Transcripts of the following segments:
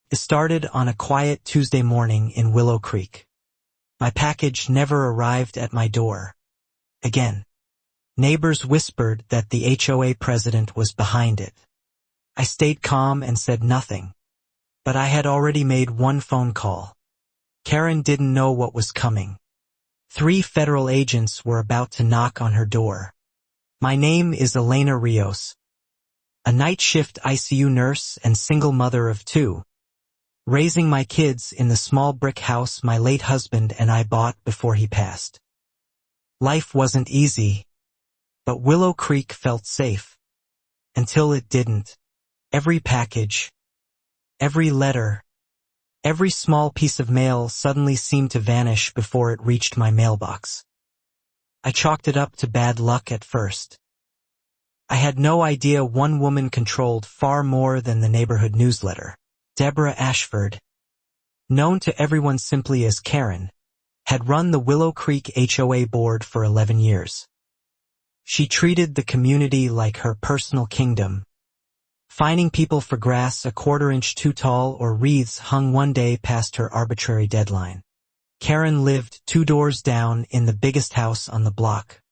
It started on a quiet Tuesday morning in Willow Creek. My package never arrived at my door. Again. Neighbors whispered that the HOA president was behind it. I stayed calm and said nothing. But I had already made one phone call. Karen didn't know what was coming. 3 federal agents were about to knock on her door. My name is Elena Rios, a night shift ICU nurse and single mother of 2, raising my kids in the small brick house my late husband and I bought before he passed. Life wasn't easy, but Willow Creek felt safe. Until it didn't. Every package, every letter, every small piece of mail suddenly seemed to vanish before it reached my mailbox. I chalked it up to bad luck at first. I had no idea one woman controlled far more than the neighborhood newsletter. Deborah Ashford, known to everyone simply as Karen, had run the Willow Creek HOA board for 11 years. She treated the community like her personal kingdom, fining people for grass a quarter-inch too tall or wreaths hung one day past her arbitrary deadline. Karen lived 2 doors down in the biggest house on the block.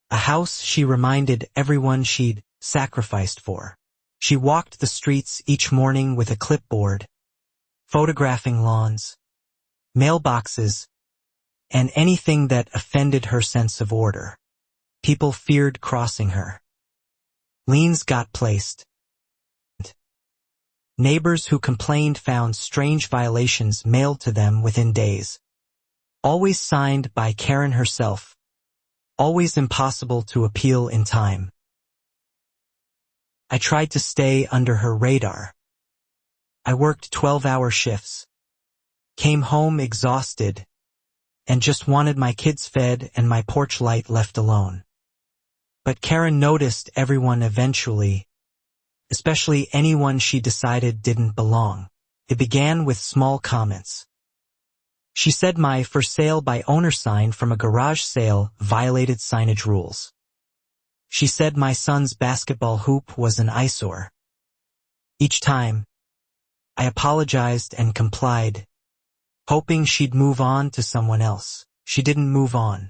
A house she reminded everyone she'd sacrificed for. She walked the streets each morning with a clipboard, photographing lawns, mailboxes, and anything that offended her sense of order. People feared crossing her. Liens got placed. Neighbors who complained found strange violations mailed to them within days. Always signed by Karen herself. Always impossible to appeal in time. I tried to stay under her radar. I worked 12-hour shifts, came home exhausted, and just wanted my kids fed and my porch light left alone. But Karen noticed everyone eventually, especially anyone she decided didn't belong. It began with small comments. She said my for sale by owner sign from a garage sale violated signage rules. She said my son's basketball hoop was an eyesore. Each time, I apologized and complied, hoping she'd move on to someone else. She didn't move on.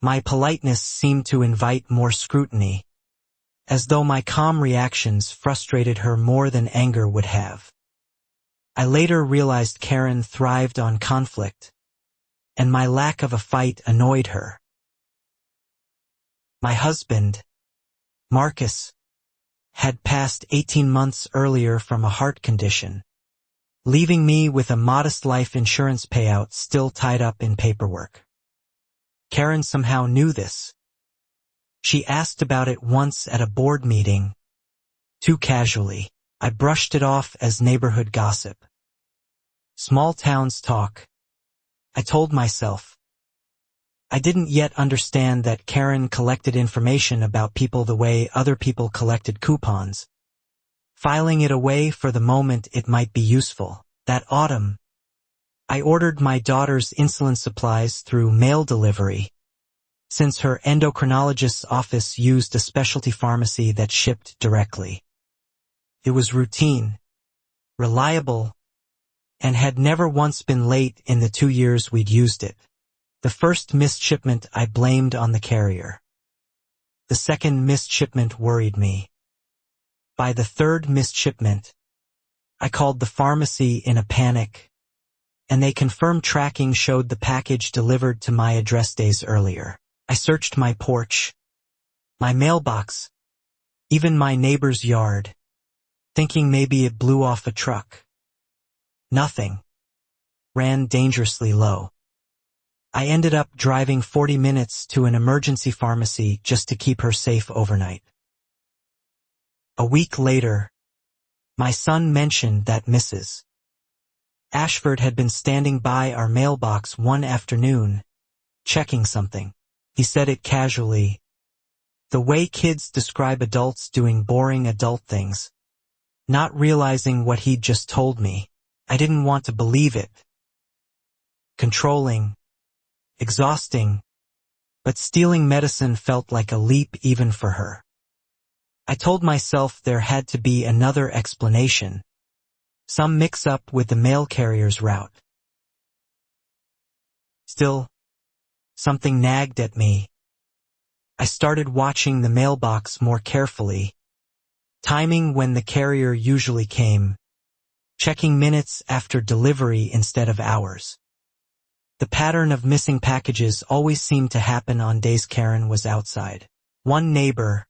My politeness seemed to invite more scrutiny, as though my calm reactions frustrated her more than anger would have. I later realized Karen thrived on conflict, and my lack of a fight annoyed her. My husband, Marcus, had passed 18 months earlier from a heart condition, leaving me with a modest life insurance payout still tied up in paperwork. Karen somehow knew this. She asked about it once at a board meeting. Too casually, I brushed it off as neighborhood gossip. Small towns talk, I told myself. I didn't yet understand that Karen collected information about people the way other people collected coupons, filing it away for the moment it might be useful. That autumn, I ordered my daughter's insulin supplies through mail delivery, since her endocrinologist's office used a specialty pharmacy that shipped directly. It was routine, reliable, and had never once been late in the 2 years we'd used it. The first missed shipment I blamed on the carrier. The second missed shipment worried me. By the third missed shipment, I called the pharmacy in a panic, and they confirmed tracking showed the package delivered to my address days earlier. I searched my porch, my mailbox, even my neighbor's yard, thinking maybe it blew off a truck. Nothing. Ran dangerously low. I ended up driving 40 minutes to an emergency pharmacy just to keep her safe overnight. A week later, my son mentioned that Mrs. Ashford had been standing by our mailbox one afternoon, checking something. He said it casually, the way kids describe adults doing boring adult things, not realizing what he'd just told me. I didn't want to believe it. Controlling, exhausting, but stealing medicine felt like a leap even for her. I told myself there had to be another explanation, some mix-up with the mail carrier's route. Still, something nagged at me. I started watching the mailbox more carefully, timing when the carrier usually came, checking minutes after delivery instead of hours. The pattern of missing packages always seemed to happen on days Karen was outside. One neighbor,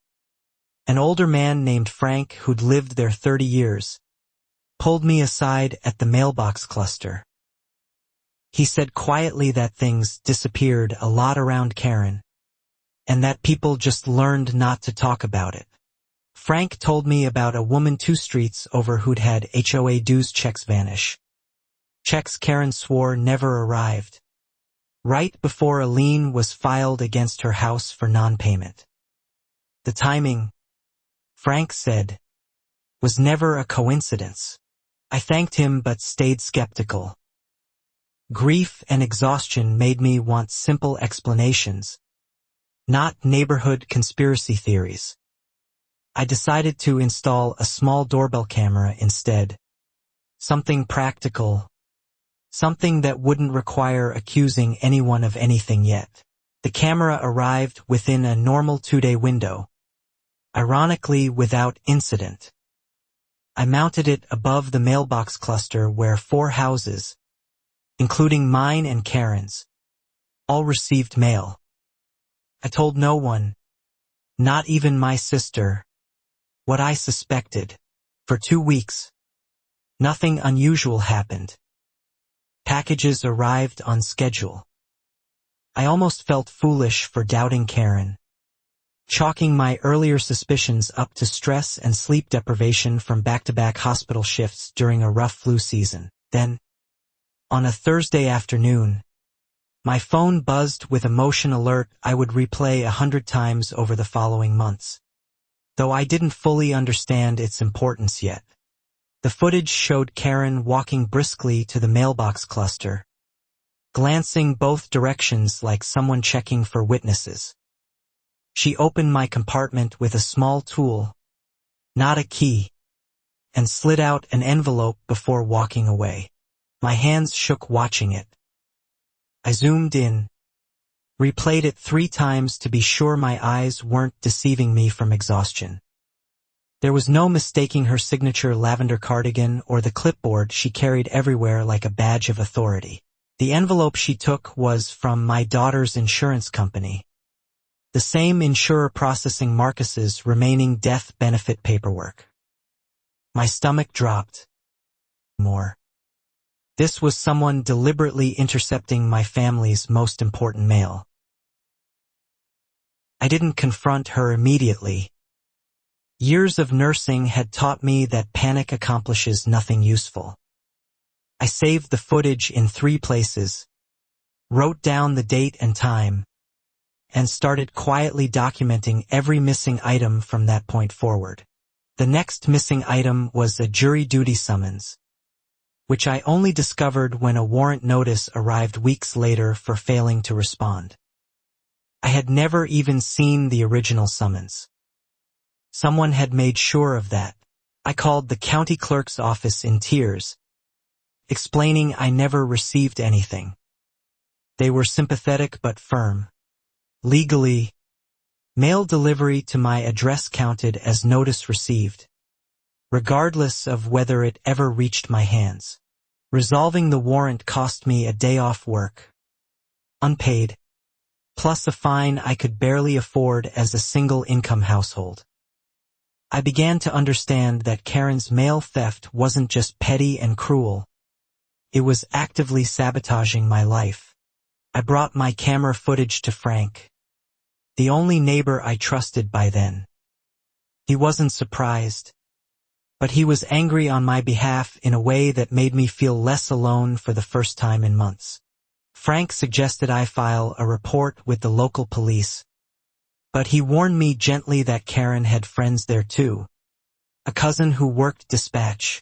an older man named Frank who'd lived there 30 years, pulled me aside at the mailbox cluster. He said quietly that things disappeared a lot around Karen, and that people just learned not to talk about it. Frank told me about a woman 2 streets over who'd had HOA dues checks vanish. Checks Karen swore never arrived, right before a lien was filed against her house for non-payment. The timing, Frank said, was never a coincidence. I thanked him but stayed skeptical. Grief and exhaustion made me want simple explanations, not neighborhood conspiracy theories. I decided to install a small doorbell camera instead. Something practical, something that wouldn't require accusing anyone of anything yet. The camera arrived within a normal 2-day window, ironically without incident. I mounted it above the mailbox cluster where 4 houses, including mine and Karen's, all received mail. I told no one, not even my sister, what I suspected. For 2 weeks, nothing unusual happened. Packages arrived on schedule. I almost felt foolish for doubting Karen, chalking my earlier suspicions up to stress and sleep deprivation from back-to-back hospital shifts during a rough flu season. Then, on a Thursday afternoon, my phone buzzed with a motion alert I would replay 100 times over the following months, though I didn't fully understand its importance yet. The footage showed Karen walking briskly to the mailbox cluster, glancing both directions like someone checking for witnesses. She opened my compartment with a small tool, not a key, and slid out an envelope before walking away. My hands shook watching it. I zoomed in, replayed it 3 times to be sure my eyes weren't deceiving me from exhaustion. There was no mistaking her signature lavender cardigan or the clipboard she carried everywhere like a badge of authority. The envelope she took was from my daughter's insurance company, the same insurer processing Marcus's remaining death benefit paperwork. My stomach dropped. More. This was someone deliberately intercepting my family's most important mail. I didn't confront her immediately. Years of nursing had taught me that panic accomplishes nothing useful. I saved the footage in 3 places, wrote down the date and time, and started quietly documenting every missing item from that point forward. The next missing item was a jury duty summons, which I only discovered when a warrant notice arrived weeks later for failing to respond. I had never even seen the original summons. Someone had made sure of that. I called the county clerk's office in tears, explaining I never received anything. They were sympathetic but firm. Legally, mail delivery to my address counted as notice received, regardless of whether it ever reached my hands. Resolving the warrant cost me a day off work, unpaid, plus a fine I could barely afford as a single-income household. I began to understand that Karen's mail theft wasn't just petty and cruel. It was actively sabotaging my life. I brought my camera footage to Frank, the only neighbor I trusted by then. He wasn't surprised, but he was angry on my behalf in a way that made me feel less alone for the first time in months. Frank suggested I file a report with the local police, but he warned me gently that Karen had friends there too. A cousin who worked dispatch.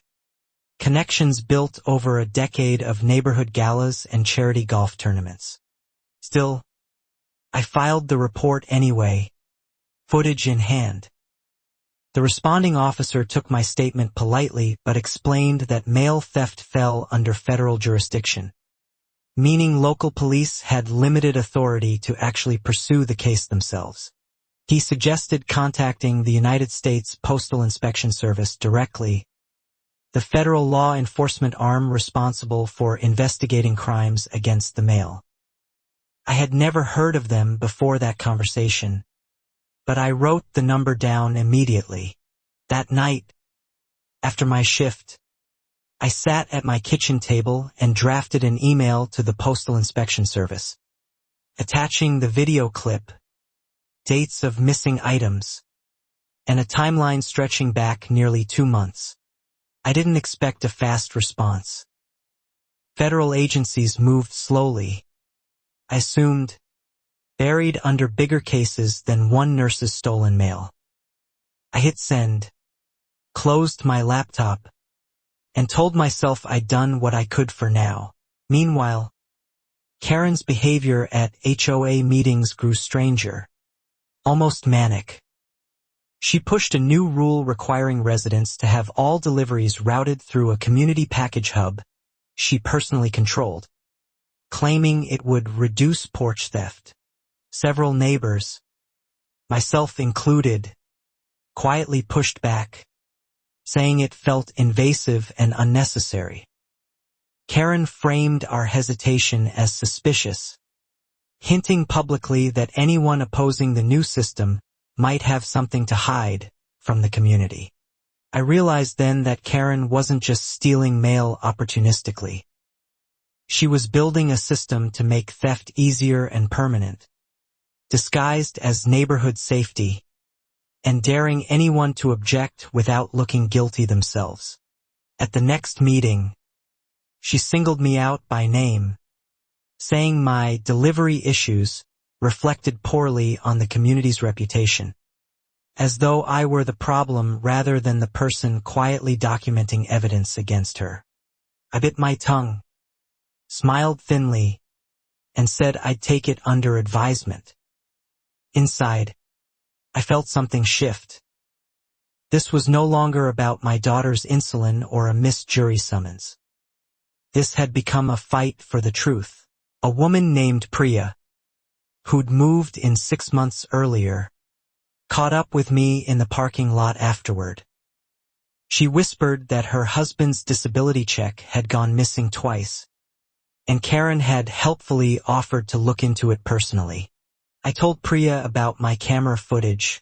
Connections built over a decade of neighborhood galas and charity golf tournaments. Still, I filed the report anyway, footage in hand. The responding officer took my statement politely but explained that mail theft fell under federal jurisdiction, meaning local police had limited authority to actually pursue the case themselves. He suggested contacting the United States Postal Inspection Service directly, the federal law enforcement arm responsible for investigating crimes against the mail. I had never heard of them before that conversation, but I wrote the number down immediately. That night, after my shift, I sat at my kitchen table and drafted an email to the Postal Inspection Service, attaching the video clip, dates of missing items, and a timeline stretching back nearly 2 months. I didn't expect a fast response. Federal agencies moved slowly, I assumed, buried under bigger cases than one nurse's stolen mail. I hit send, closed my laptop, and told myself I'd done what I could for now. Meanwhile, Karen's behavior at HOA meetings grew stranger, almost manic. She pushed a new rule requiring residents to have all deliveries routed through a community package hub she personally controlled, claiming it would reduce porch theft. Several neighbors, myself included, quietly pushed back, saying it felt invasive and unnecessary. Karen framed our hesitation as suspicious, hinting publicly that anyone opposing the new system might have something to hide from the community. I realized then that Karen wasn't just stealing mail opportunistically. She was building a system to make theft easier and permanent, disguised as neighborhood safety, and daring anyone to object without looking guilty themselves. At the next meeting, she singled me out by name, saying my delivery issues reflected poorly on the community's reputation, as though I were the problem rather than the person quietly documenting evidence against her. I bit my tongue, smiled thinly, and said I'd take it under advisement. Inside, I felt something shift. This was no longer about my daughter's insulin or a missed jury summons. This had become a fight for the truth. A woman named Priya, who'd moved in 6 months earlier, caught up with me in the parking lot afterward. She whispered that her husband's disability check had gone missing twice, and Karen had helpfully offered to look into it personally. I told Priya about my camera footage,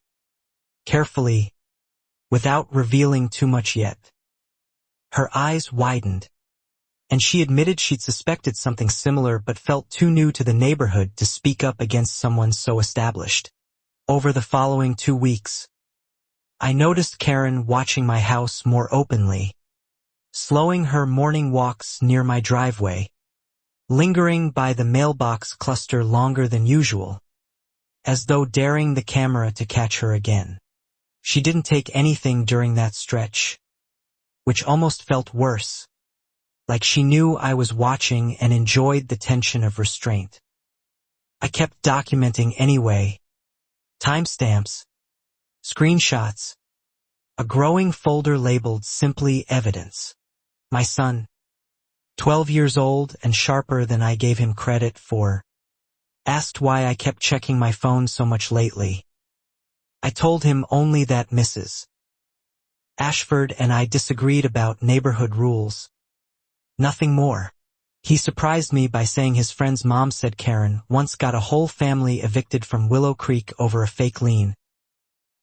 carefully, without revealing too much yet. Her eyes widened, and she admitted she'd suspected something similar but felt too new to the neighborhood to speak up against someone so established. Over the following 2 weeks, I noticed Karen watching my house more openly, slowing her morning walks near my driveway, lingering by the mailbox cluster longer than usual, as though daring the camera to catch her again. She didn't take anything during that stretch, which almost felt worse, like she knew I was watching and enjoyed the tension of restraint. I kept documenting anyway, timestamps, screenshots, a growing folder labeled simply evidence. My son, 12 years old and sharper than I gave him credit for, asked why I kept checking my phone so much lately. I told him only that Mrs. Ashford and I disagreed about neighborhood rules. Nothing more. He surprised me by saying his friend's mom said Karen once got a whole family evicted from Willow Creek over a fake lien.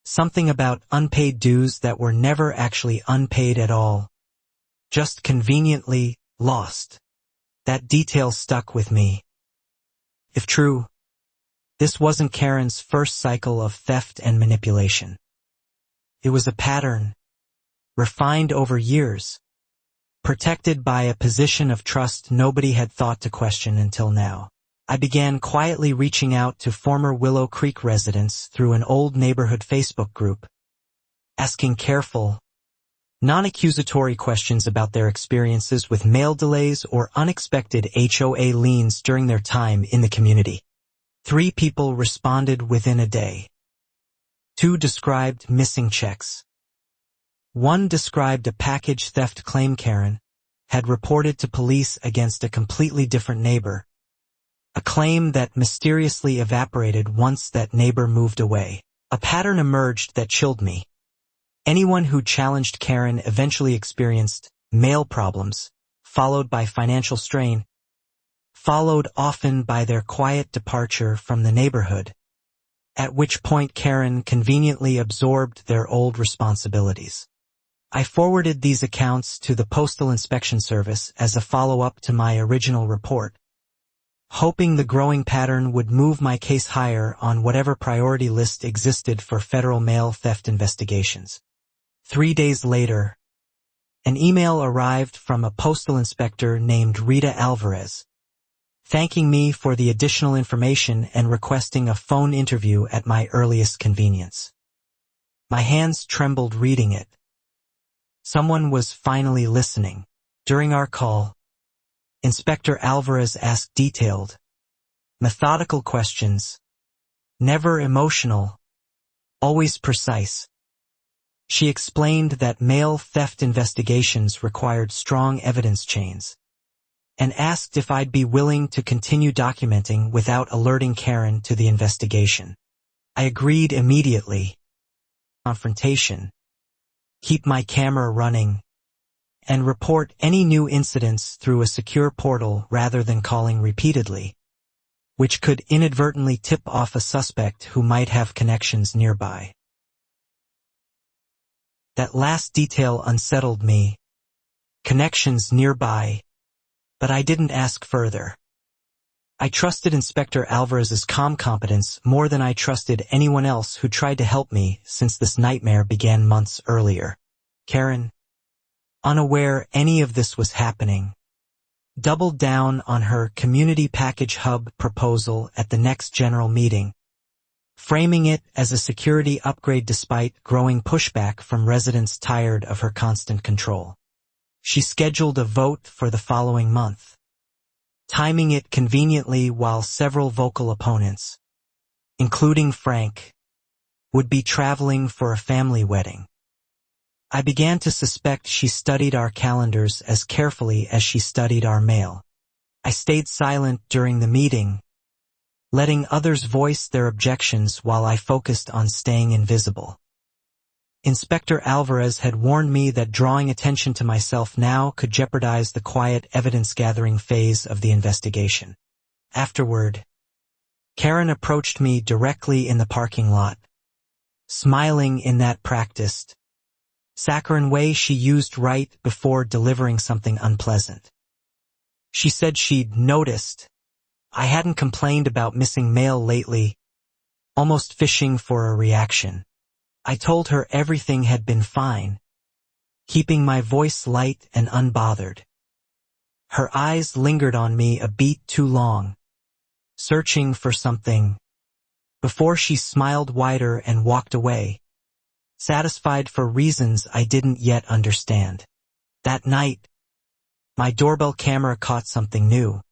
Something about unpaid dues that were never actually unpaid at all, just conveniently lost. That detail stuck with me. If true, this wasn't Karen's first cycle of theft and manipulation. It was a pattern, refined over years, protected by a position of trust nobody had thought to question until now. I began quietly reaching out to former Willow Creek residents through an old neighborhood Facebook group, asking careful, non-accusatory questions about their experiences with mail delays or unexpected HOA liens during their time in the community. 3 people responded within a day. 2 described missing checks. One described a package theft claim Karen had reported to police against a completely different neighbor, a claim that mysteriously evaporated once that neighbor moved away. A pattern emerged that chilled me. Anyone who challenged Karen eventually experienced mail problems, followed by financial strain, followed often by their quiet departure from the neighborhood, at which point Karen conveniently absorbed their old responsibilities. I forwarded these accounts to the Postal Inspection Service as a follow-up to my original report, hoping the growing pattern would move my case higher on whatever priority list existed for federal mail theft investigations. 3 days later, an email arrived from a postal inspector named Rita Alvarez, thanking me for the additional information and requesting a phone interview at my earliest convenience. My hands trembled reading it. Someone was finally listening. During our call, Inspector Alvarez asked detailed, methodical questions, never emotional, always precise. She explained that mail theft investigations required strong evidence chains, and asked if I'd be willing to continue documenting without alerting Karen to the investigation. I agreed immediately. Confrontation, keep my camera running, and report any new incidents through a secure portal rather than calling repeatedly, which could inadvertently tip off a suspect who might have connections nearby. That last detail unsettled me. Connections nearby, but I didn't ask further. I trusted Inspector Alvarez's calm competence more than I trusted anyone else who tried to help me since this nightmare began months earlier. Karen, unaware any of this was happening, doubled down on her community package hub proposal at the next general meeting, framing it as a security upgrade despite growing pushback from residents tired of her constant control. She scheduled a vote for the following month, timing it conveniently while several vocal opponents, including Frank, would be traveling for a family wedding. I began to suspect she studied our calendars as carefully as she studied our mail. I stayed silent during the meeting, letting others voice their objections while I focused on staying invisible. Inspector Alvarez had warned me that drawing attention to myself now could jeopardize the quiet evidence-gathering phase of the investigation. Afterward, Karen approached me directly in the parking lot, smiling in that practiced, saccharine way she used right before delivering something unpleasant. She said she'd noticed I hadn't complained about missing mail lately, almost fishing for a reaction. I told her everything had been fine, keeping my voice light and unbothered. Her eyes lingered on me a beat too long, searching for something, before she smiled wider and walked away, satisfied for reasons I didn't yet understand. That night, my doorbell camera caught something new.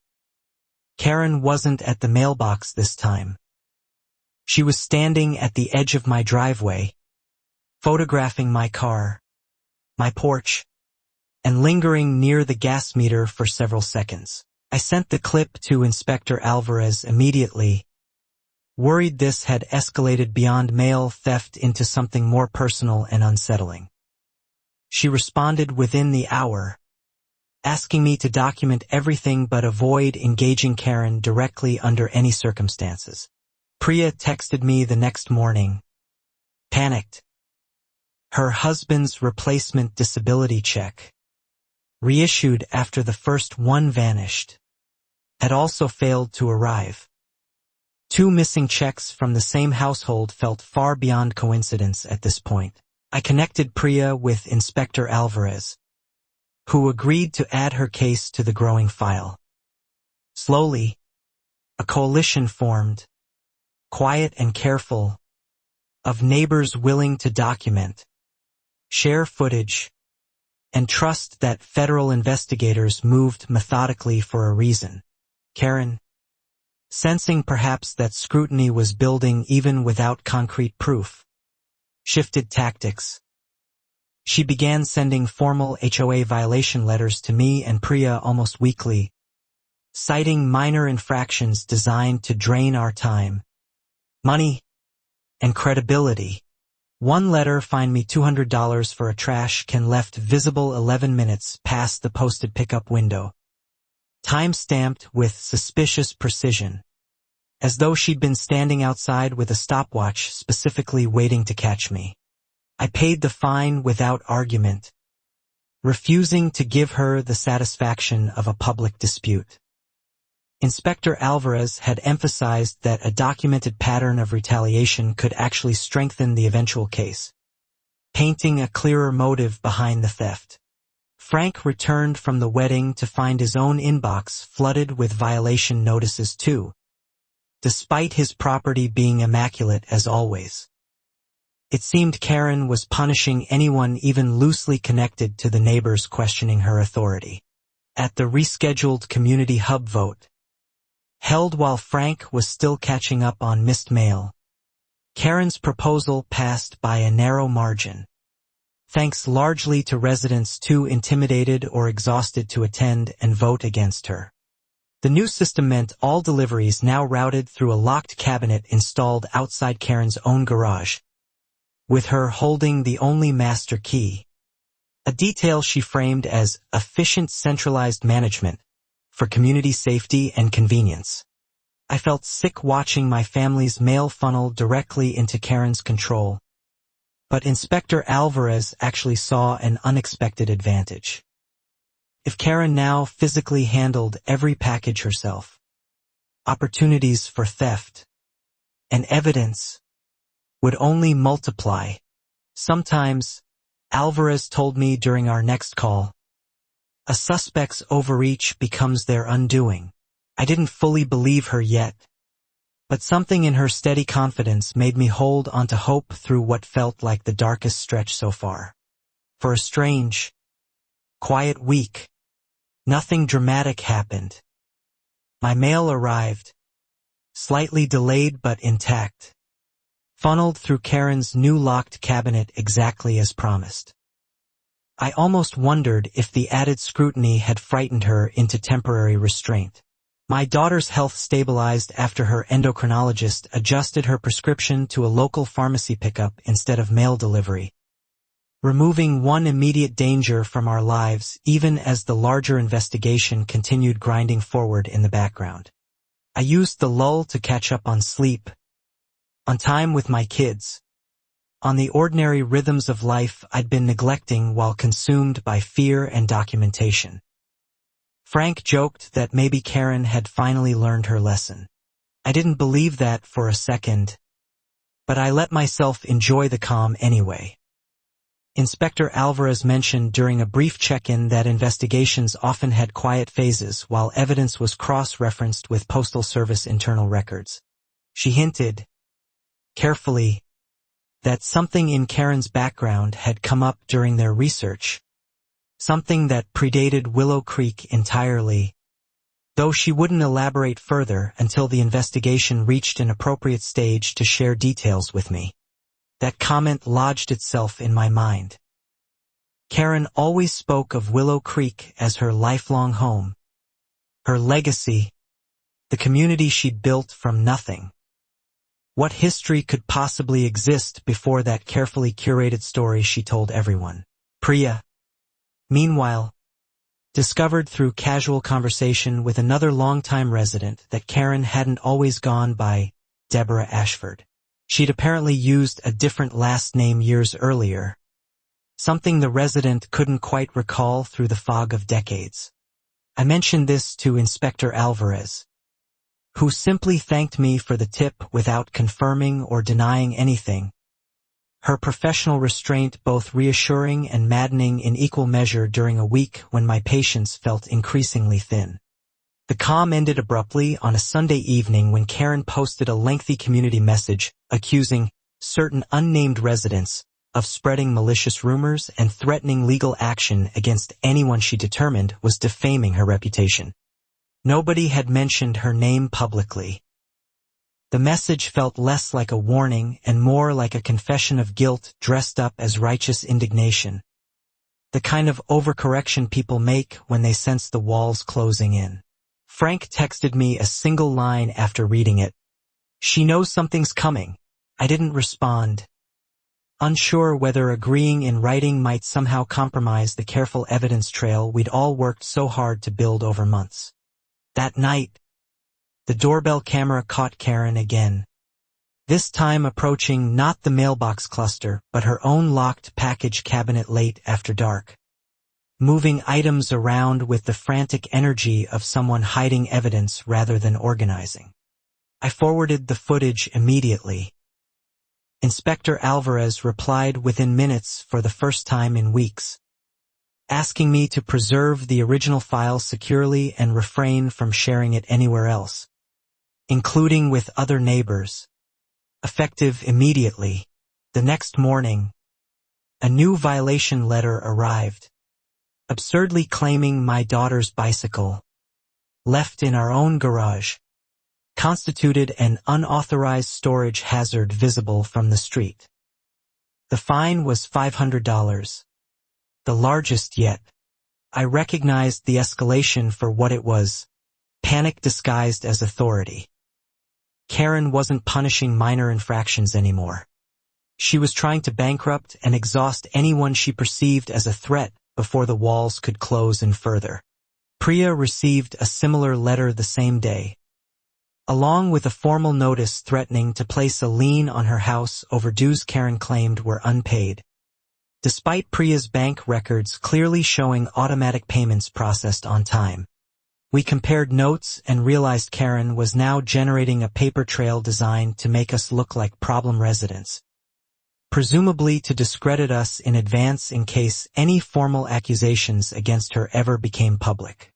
Karen wasn't at the mailbox this time. She was standing at the edge of my driveway, photographing my car, my porch, and lingering near the gas meter for several seconds. I sent the clip to Inspector Alvarez immediately, worried this had escalated beyond mail theft into something more personal and unsettling. She responded within the hour, asking me to document everything but avoid engaging Karen directly under any circumstances. Priya texted me the next morning, panicked. Her husband's replacement disability check, reissued after the first one vanished, had also failed to arrive. 2 missing checks from the same household felt far beyond coincidence at this point. I connected Priya with Inspector Alvarez, who agreed to add her case to the growing file. Slowly, a coalition formed, quiet and careful, of neighbors willing to document, share footage, and trust that federal investigators moved methodically for a reason. Karen, sensing perhaps that scrutiny was building even without concrete proof, shifted tactics. She began sending formal HOA violation letters to me and Priya almost weekly, citing minor infractions designed to drain our time, money, and credibility. One letter fined me $200 for a trash can left visible 11 minutes past the posted pickup window, time-stamped with suspicious precision, as though she'd been standing outside with a stopwatch specifically waiting to catch me. I paid the fine without argument, refusing to give her the satisfaction of a public dispute. Inspector Alvarez had emphasized that a documented pattern of retaliation could actually strengthen the eventual case, painting a clearer motive behind the theft. Frank returned from the wedding to find his own inbox flooded with violation notices too, despite his property being immaculate as always. It seemed Karen was punishing anyone even loosely connected to the neighbors questioning her authority. At the rescheduled community hub vote, held while Frank was still catching up on missed mail, Karen's proposal passed by a narrow margin, thanks largely to residents too intimidated or exhausted to attend and vote against her. The new system meant all deliveries now routed through a locked cabinet installed outside Karen's own garage, with her holding the only master key, a detail she framed as efficient centralized management for community safety and convenience. I felt sick watching my family's mail funnel directly into Karen's control, but Inspector Alvarez actually saw an unexpected advantage. If Karen now physically handled every package herself, opportunities for theft and evidence would only multiply. Sometimes, Alvarez told me during our next call, a suspect's overreach becomes their undoing. I didn't fully believe her yet, but something in her steady confidence made me hold onto hope through what felt like the darkest stretch so far. For a strange, quiet week, nothing dramatic happened. My mail arrived, slightly delayed but intact, funneled through Karen's new locked cabinet exactly as promised. I almost wondered if the added scrutiny had frightened her into temporary restraint. My daughter's health stabilized after her endocrinologist adjusted her prescription to a local pharmacy pickup instead of mail delivery, removing one immediate danger from our lives even as the larger investigation continued grinding forward in the background. I used the lull to catch up on sleep, on time with my kids, on the ordinary rhythms of life I'd been neglecting while consumed by fear and documentation. Frank joked that maybe Karen had finally learned her lesson. I didn't believe that for a second, but I let myself enjoy the calm anyway. Inspector Alvarez mentioned during a brief check-in that investigations often had quiet phases while evidence was cross-referenced with Postal Service internal records. She hinted, carefully, that something in Karen's background had come up during their research, something that predated Willow Creek entirely, though she wouldn't elaborate further until the investigation reached an appropriate stage to share details with me. That comment lodged itself in my mind. Karen always spoke of Willow Creek as her lifelong home, her legacy, the community she'd built from nothing. What history could possibly exist before that carefully curated story she told everyone? Priya, meanwhile, discovered through casual conversation with another longtime resident that Karen hadn't always gone by Deborah Ashford. She'd apparently used a different last name years earlier, something the resident couldn't quite recall through the fog of decades. I mentioned this to Inspector Alvarez, who simply thanked me for the tip without confirming or denying anything, her professional restraint both reassuring and maddening in equal measure during a week when my patience felt increasingly thin. The calm ended abruptly on a Sunday evening when Karen posted a lengthy community message accusing certain unnamed residents of spreading malicious rumors and threatening legal action against anyone she determined was defaming her reputation. Nobody had mentioned her name publicly. The message felt less like a warning and more like a confession of guilt dressed up as righteous indignation. The kind of overcorrection people make when they sense the walls closing in. Frank texted me a single line after reading it. "She knows something's coming." I didn't respond, unsure whether agreeing in writing might somehow compromise the careful evidence trail we'd all worked so hard to build over months. That night, the doorbell camera caught Karen again. This time approaching not the mailbox cluster, but her own locked package cabinet late after dark. Moving items around with the frantic energy of someone hiding evidence rather than organizing. I forwarded the footage immediately. Inspector Alvarez replied within minutes for the first time in weeks, asking me to preserve the original file securely and refrain from sharing it anywhere else, including with other neighbors. Effective immediately. The next morning, a new violation letter arrived, absurdly claiming my daughter's bicycle, left in our own garage, constituted an unauthorized storage hazard visible from the street. The fine was $500, the largest yet. I recognized the escalation for what it was, panic disguised as authority. Karen wasn't punishing minor infractions anymore. She was trying to bankrupt and exhaust anyone she perceived as a threat before the walls could close in further. Priya received a similar letter the same day, along with a formal notice threatening to place a lien on her house over dues Karen claimed were unpaid, despite Priya's bank records clearly showing automatic payments processed on time. We compared notes and realized Karen was now generating a paper trail designed to make us look like problem residents, presumably to discredit us in advance in case any formal accusations against her ever became public.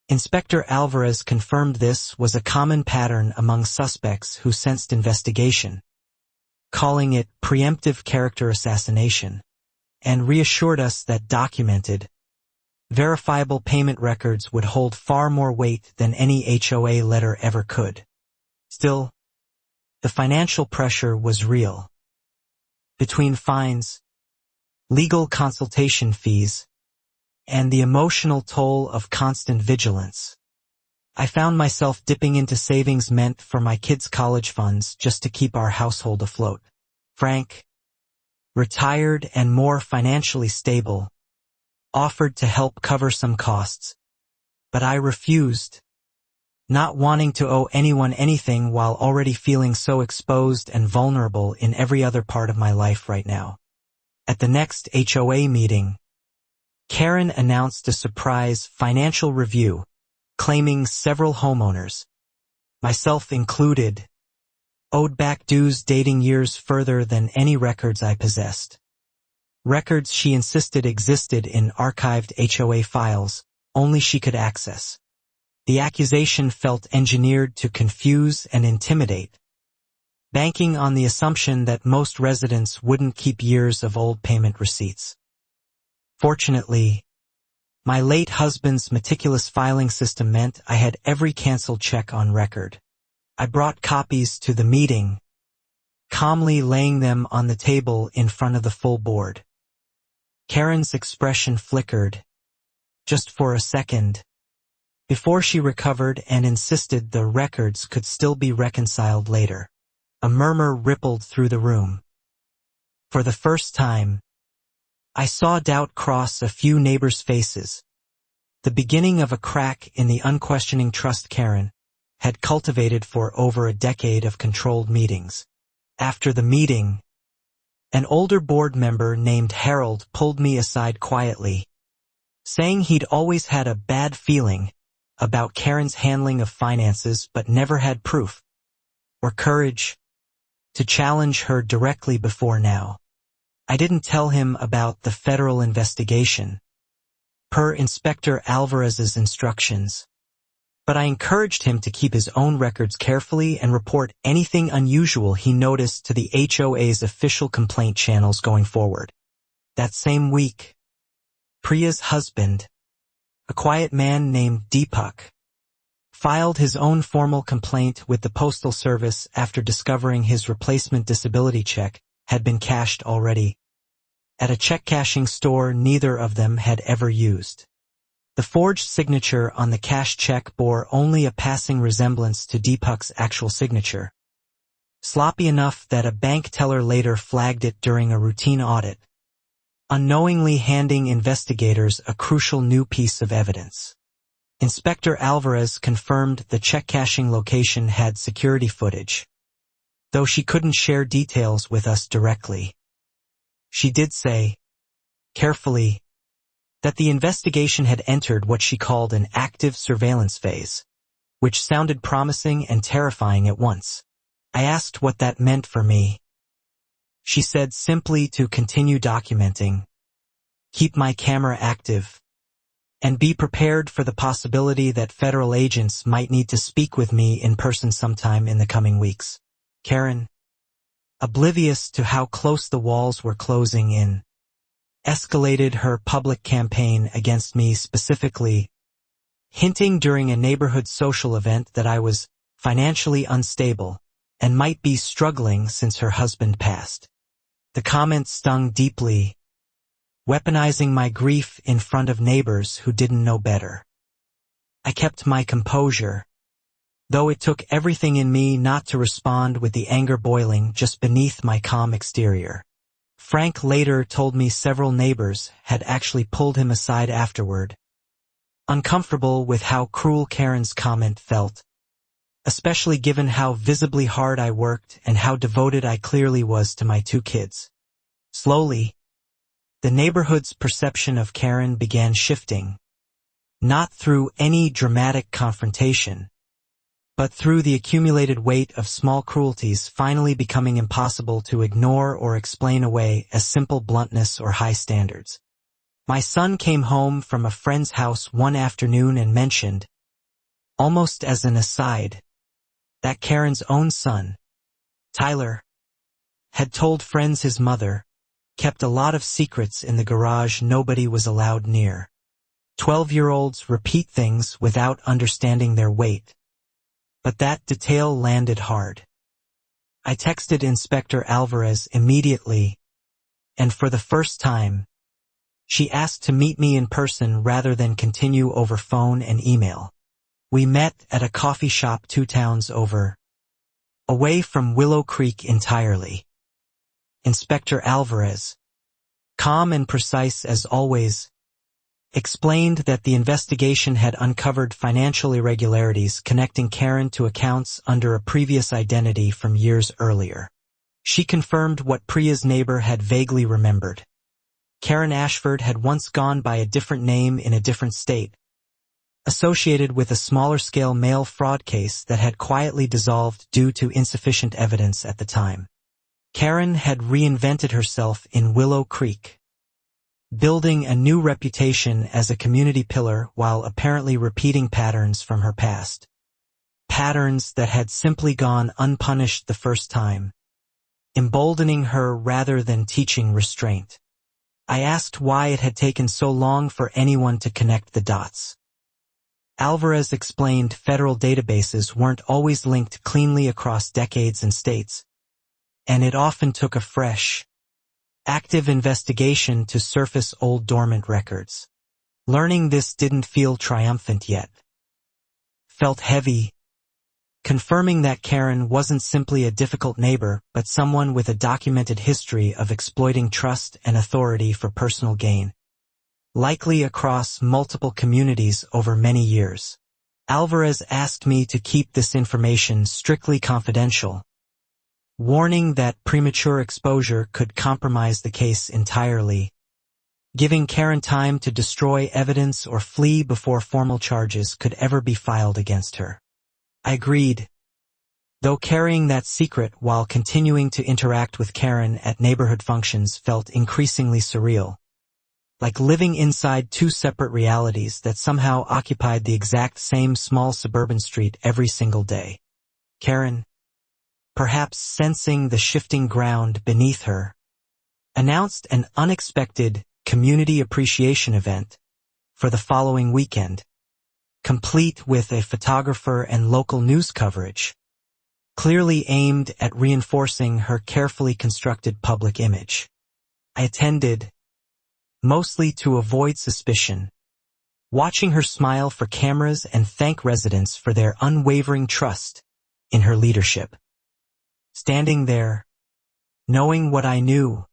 Inspector Alvarez confirmed this was a common pattern among suspects who sensed investigation, calling it preemptive character assassination, and reassured us that documented, verifiable payment records would hold far more weight than any HOA letter ever could. Still, the financial pressure was real. Between fines, legal consultation fees, and the emotional toll of constant vigilance, I found myself dipping into savings meant for my kids' college funds just to keep our household afloat. Frank, retired and more financially stable, offered to help cover some costs, but I refused, not wanting to owe anyone anything while already feeling so exposed and vulnerable in every other part of my life right now. At the next HOA meeting, Karen announced a surprise financial review, claiming several homeowners, myself included, owed back dues dating years further than any records I possessed. Records she insisted existed in archived HOA files, only she could access. The accusation felt engineered to confuse and intimidate, banking on the assumption that most residents wouldn't keep years of old payment receipts. Fortunately, my late husband's meticulous filing system meant I had every canceled check on record. I brought copies to the meeting, calmly laying them on the table in front of the full board. Karen's expression flickered, just for a second, before she recovered and insisted the records could still be reconciled later. A murmur rippled through the room. For the first time, I saw doubt cross a few neighbors' faces, the beginning of a crack in the unquestioning trust Karen had cultivated for over a decade of controlled meetings. After the meeting, an older board member named Harold pulled me aside quietly, saying he'd always had a bad feeling about Karen's handling of finances but never had proof or courage to challenge her directly before now. I didn't tell him about the federal investigation, per Inspector Alvarez's instructions, but I encouraged him to keep his own records carefully and report anything unusual he noticed to the HOA's official complaint channels going forward. That same week, Priya's husband, a quiet man named Deepak, filed his own formal complaint with the Postal Service after discovering his replacement disability check had been cashed already. at a check cashing store neither of them had ever used. The forged signature on the cash check bore only a passing resemblance to Deepak's actual signature, sloppy enough that a bank teller later flagged it during a routine audit, unknowingly handing investigators a crucial new piece of evidence. Inspector Alvarez confirmed the check cashing location had security footage, though she couldn't share details with us directly. She did say, carefully, that the investigation had entered what she called an active surveillance phase, which sounded promising and terrifying at once. I asked what that meant for me. She said simply to continue documenting, keep my camera active, and be prepared for the possibility that federal agents might need to speak with me in person sometime in the coming weeks. Karen, oblivious to how close the walls were closing in, escalated her public campaign against me, specifically hinting during a neighborhood social event that I was financially unstable and might be struggling since her husband passed. The comment stung deeply, weaponizing my grief in front of neighbors who didn't know better. I kept my composure, though it took everything in me not to respond with the anger boiling just beneath my calm exterior. Frank later told me several neighbors had actually pulled him aside afterward, uncomfortable with how cruel Karen's comment felt, especially given how visibly hard I worked and how devoted I clearly was to my 2 kids. Slowly, the neighborhood's perception of Karen began shifting, not through any dramatic confrontation, but through the accumulated weight of small cruelties finally becoming impossible to ignore or explain away as simple bluntness or high standards. My son came home from a friend's house one afternoon and mentioned, almost as an aside, that Karen's own son, Tyler, had told friends his mother kept a lot of secrets in the garage nobody was allowed near. 12-year-olds repeat things without understanding their weight. But that detail landed hard. I texted Inspector Alvarez immediately, and for the first time, she asked to meet me in person rather than continue over phone and email. We met at a coffee shop 2 towns over, away from Willow Creek entirely. Inspector Alvarez, calm and precise as always, explained that the investigation had uncovered financial irregularities connecting Karen to accounts under a previous identity from years earlier. She confirmed what Priya's neighbor had vaguely remembered. Karen Ashford had once gone by a different name in a different state, associated with a smaller-scale mail fraud case that had quietly dissolved due to insufficient evidence at the time. Karen had reinvented herself in Willow Creek, building a new reputation as a community pillar while apparently repeating patterns from her past. Patterns that had simply gone unpunished the first time, emboldening her rather than teaching restraint. I asked why it had taken so long for anyone to connect the dots. Alvarez explained federal databases weren't always linked cleanly across decades and states, and it often took a fresh, active investigation to surface old dormant records. Learning this didn't feel triumphant yet. Felt heavy, confirming that Karen wasn't simply a difficult neighbor but someone with a documented history of exploiting trust and authority for personal gain, likely across multiple communities over many years. Alvarez asked me to keep this information strictly confidential, warning that premature exposure could compromise the case entirely, giving Karen time to destroy evidence or flee before formal charges could ever be filed against her. I agreed, though carrying that secret while continuing to interact with Karen at neighborhood functions felt increasingly surreal, like living inside 2 separate realities that somehow occupied the exact same small suburban street every single day. Karen, perhaps sensing the shifting ground beneath her, announced an unexpected community appreciation event for the following weekend, complete with a photographer and local news coverage, clearly aimed at reinforcing her carefully constructed public image. I attended, mostly to avoid suspicion, watching her smile for cameras and thank residents for their unwavering trust in her leadership. Standing there, knowing what I knew,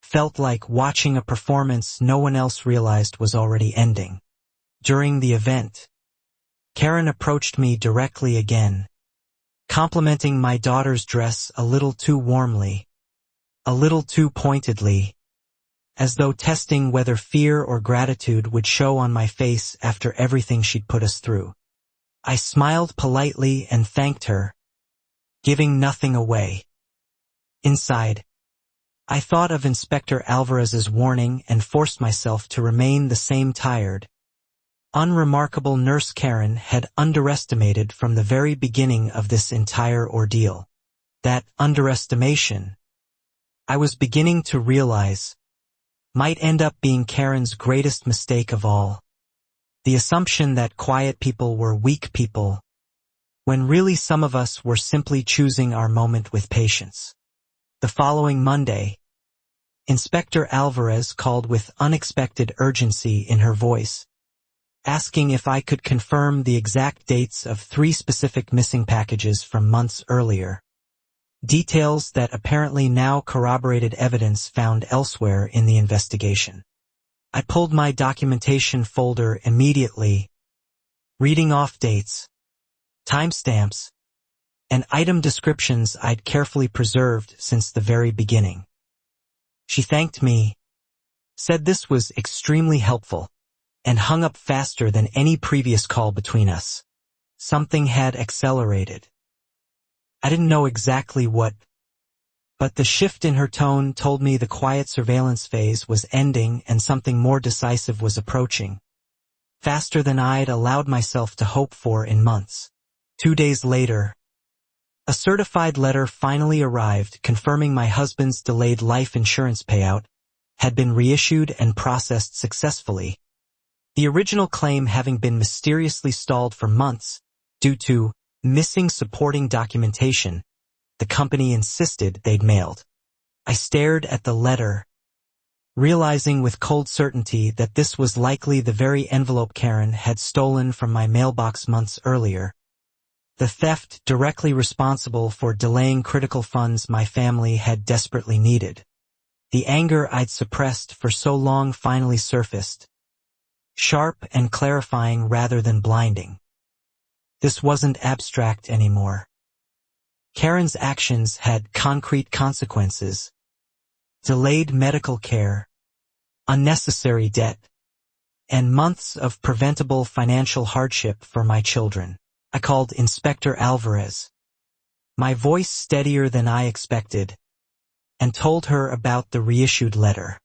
felt like watching a performance no one else realized was already ending. During the event, Karen approached me directly again, complimenting my daughter's dress a little too warmly, a little too pointedly, as though testing whether fear or gratitude would show on my face after everything she'd put us through. I smiled politely and thanked her, giving nothing away. Inside, I thought of Inspector Alvarez's warning and forced myself to remain the same tired, unremarkable Nurse Karen had underestimated from the very beginning of this entire ordeal. That underestimation, I was beginning to realize, might end up being Karen's greatest mistake of all. The assumption that quiet people were weak people, when really some of us were simply choosing our moment with patience. The following Monday, Inspector Alvarez called with unexpected urgency in her voice, asking if I could confirm the exact dates of 3 specific missing packages from months earlier. Details that apparently now corroborated evidence found elsewhere in the investigation. I pulled my documentation folder immediately, reading off dates, timestamps, and item descriptions I'd carefully preserved since the very beginning. She thanked me, said this was extremely helpful, and hung up faster than any previous call between us. Something had accelerated. I didn't know exactly what, but the shift in her tone told me the quiet surveillance phase was ending and something more decisive was approaching. Faster than I'd allowed myself to hope for in months. 2 days later, a certified letter finally arrived confirming my husband's delayed life insurance payout had been reissued and processed successfully. The original claim having been mysteriously stalled for months due to missing supporting documentation the company insisted they'd mailed. I stared at the letter, realizing with cold certainty that this was likely the very envelope Karen had stolen from my mailbox months earlier. The theft directly responsible for delaying critical funds my family had desperately needed. The anger I'd suppressed for so long finally surfaced, sharp and clarifying rather than blinding. This wasn't abstract anymore. Karen's actions had concrete consequences. Delayed medical care, unnecessary debt, and months of preventable financial hardship for my children. I called Inspector Alvarez, my voice steadier than I expected, and told her about the reissued letter.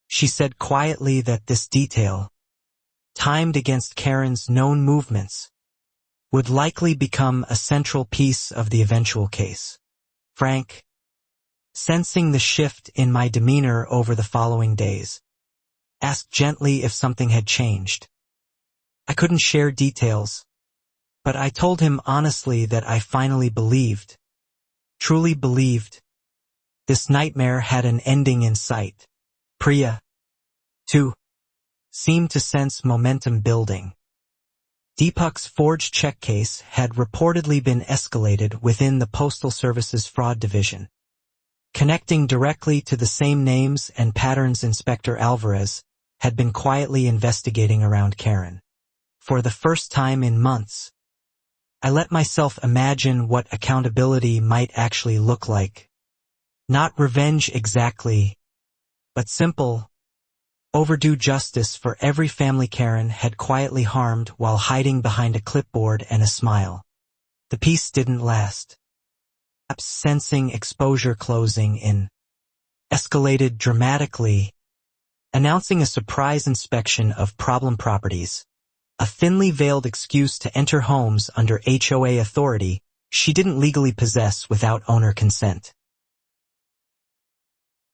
She said quietly that this detail, timed against Karen's known movements, would likely become a central piece of the eventual case. Frank, sensing the shift in my demeanor over the following days, asked gently if something had changed. I couldn't share details, but I told him honestly that I finally believed, truly believed, this nightmare had an ending in sight. Priya, too, seemed to sense momentum building. Deepak's forged check case had reportedly been escalated within the Postal Service's fraud division, connecting directly to the same names and patterns Inspector Alvarez had been quietly investigating around Karen. For the first time in months, I let myself imagine what accountability might actually look like. Not revenge exactly, but simple, overdue justice for every family Karen had quietly harmed while hiding behind a clipboard and a smile. The peace didn't last. Perhaps sensing exposure closing in, escalated dramatically, announcing a surprise inspection of problem properties, a thinly veiled excuse to enter homes under HOA authority she didn't legally possess without owner consent.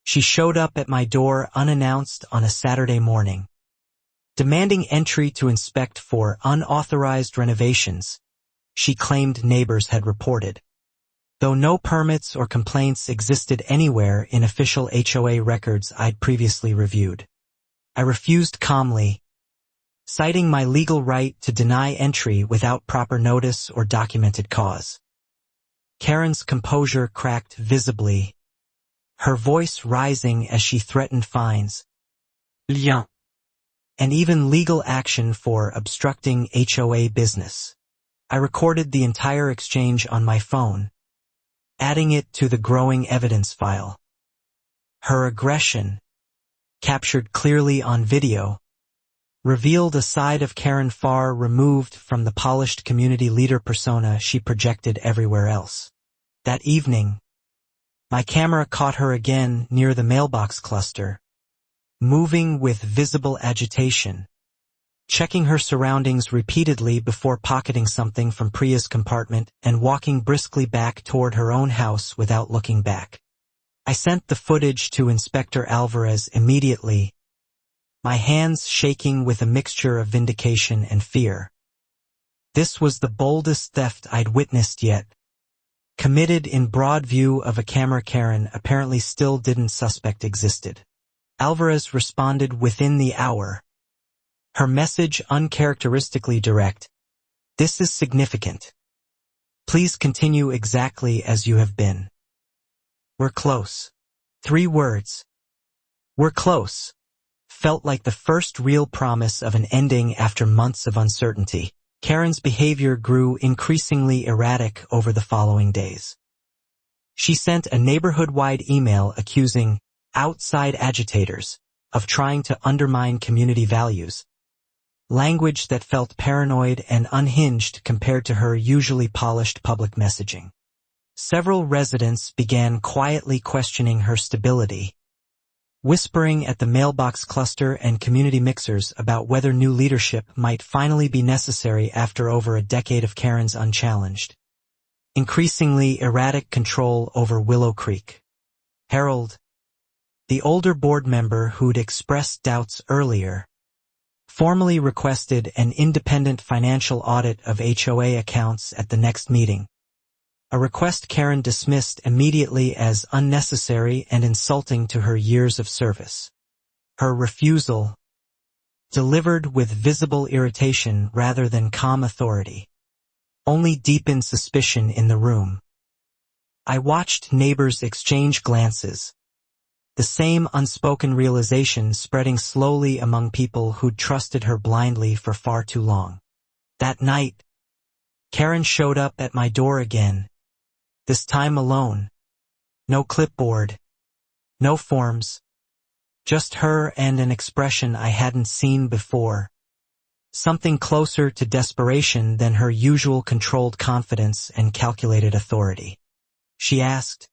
She showed up at my door unannounced on a Saturday morning, demanding entry to inspect for unauthorized renovations she claimed neighbors had reported. Though no permits or complaints existed anywhere in official HOA records I'd previously reviewed. I refused calmly, citing my legal right to deny entry without proper notice or documented cause. Karen's composure cracked visibly, her voice rising as she threatened fines, liens, and even legal action for obstructing HOA business. I recorded the entire exchange on my phone, adding it to the growing evidence file. Her aggression, captured clearly on video, revealed a side of Karen far removed from the polished community leader persona she projected everywhere else. That evening, my camera caught her again near the mailbox cluster, moving with visible agitation, checking her surroundings repeatedly before pocketing something from Priya's compartment and walking briskly back toward her own house without looking back. I sent the footage to Inspector Alvarez immediately, my hands shaking with a mixture of vindication and fear. This was the boldest theft I'd witnessed yet, committed in broad view of a camera Karen apparently still didn't suspect existed. Alvarez responded within the hour, her message uncharacteristically direct. This is significant. Please continue exactly as you have been. We're close. 3 words. We're close. Felt like the first real promise of an ending after months of uncertainty. Karen's behavior grew increasingly erratic over the following days. She sent a neighborhood-wide email accusing outside agitators of trying to undermine community values, language that felt paranoid and unhinged compared to her usually polished public messaging. Several residents began quietly questioning her stability, whispering at the mailbox cluster and community mixers about whether new leadership might finally be necessary after over a decade of Karen's unchallenged, increasingly erratic control over Willow Creek. Harold, the older board member who'd expressed doubts earlier, formally requested an independent financial audit of HOA accounts at the next meeting, a request Karen dismissed immediately as unnecessary and insulting to her years of service. Her refusal, delivered with visible irritation rather than calm authority, only deepened suspicion in the room. I watched neighbors exchange glances, the same unspoken realization spreading slowly among people who'd trusted her blindly for far too long. That night, Karen showed up at my door again, this time alone. No clipboard, no forms, just her and an expression I hadn't seen before, something closer to desperation than her usual controlled confidence and calculated authority. She asked,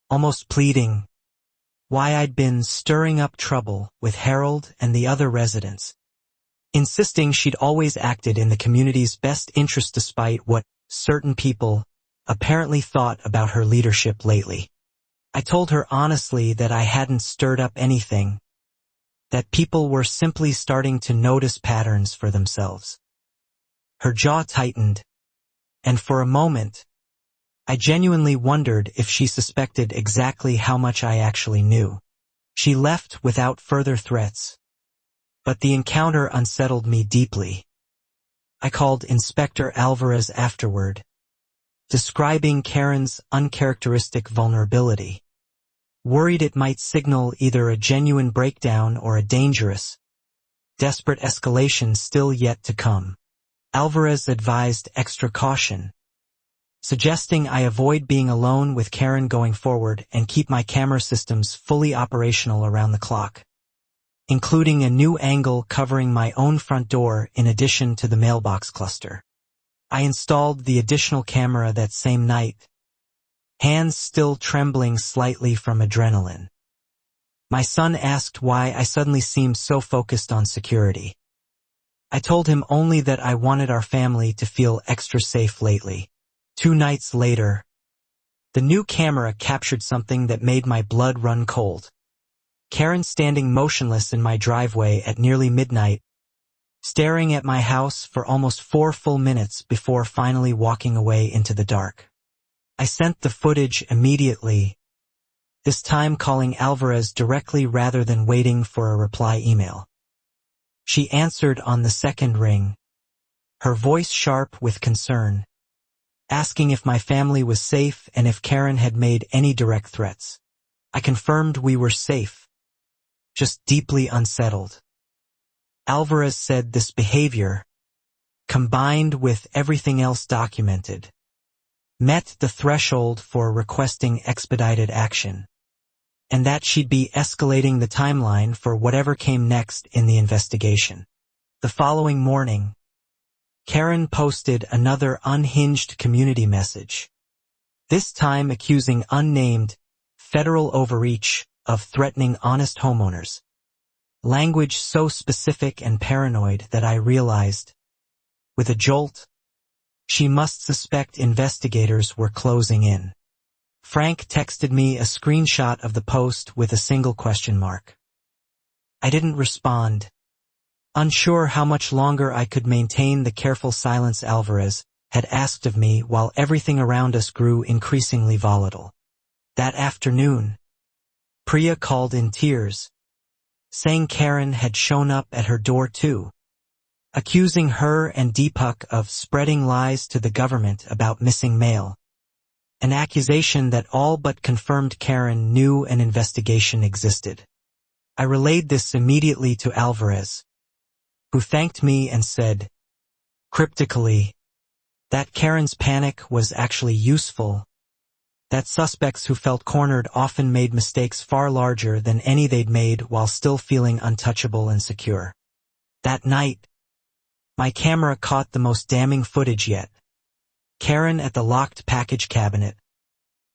almost pleading, why I'd been stirring up trouble with Harold and the other residents, insisting she'd always acted in the community's best interest despite what certain people apparently thought about her leadership lately. I told her honestly that I hadn't stirred up anything, that people were simply starting to notice patterns for themselves. Her jaw tightened, and for a moment, I genuinely wondered if she suspected exactly how much I actually knew. She left without further threats, but the encounter unsettled me deeply. I called Inspector Alvarez afterward, describing Karen's uncharacteristic vulnerability, worried it might signal either a genuine breakdown or a dangerous, desperate escalation still yet to come. Alvarez advised extra caution, suggesting I avoid being alone with Karen going forward and keep my camera systems fully operational around the clock, including a new angle covering my own front door in addition to the mailbox cluster. I installed the additional camera that same night, hands still trembling slightly from adrenaline. My son asked why I suddenly seemed so focused on security. I told him only that I wanted our family to feel extra safe lately. 2 nights later, the new camera captured something that made my blood run cold. Karen standing motionless in my driveway at nearly midnight, staring at my house for almost 4 full minutes before finally walking away into the dark. I sent the footage immediately, this time calling Alvarez directly rather than waiting for a reply email. She answered on the second ring, her voice sharp with concern, asking if my family was safe and if Karen had made any direct threats. I confirmed we were safe, just deeply unsettled. Alvarez said this behavior, combined with everything else documented, met the threshold for requesting expedited action, and that she'd be escalating the timeline for whatever came next in the investigation. The following morning, Karen posted another unhinged community message, this time accusing unnamed federal overreach of threatening honest homeowners. Language so specific and paranoid that I realized, with a jolt, she must suspect investigators were closing in. Frank texted me a screenshot of the post with a single question mark. I didn't respond, unsure how much longer I could maintain the careful silence Alvarez had asked of me while everything around us grew increasingly volatile. That afternoon, Priya called in tears, saying Karen had shown up at her door too, accusing her and Deepak of spreading lies to the government about missing mail, an accusation that all but confirmed Karen knew an investigation existed. I relayed this immediately to Alvarez, who thanked me and said, cryptically, that Karen's panic was actually useful, that suspects who felt cornered often made mistakes far larger than any they'd made while still feeling untouchable and secure. That night, my camera caught the most damning footage yet. Karen at the locked package cabinet,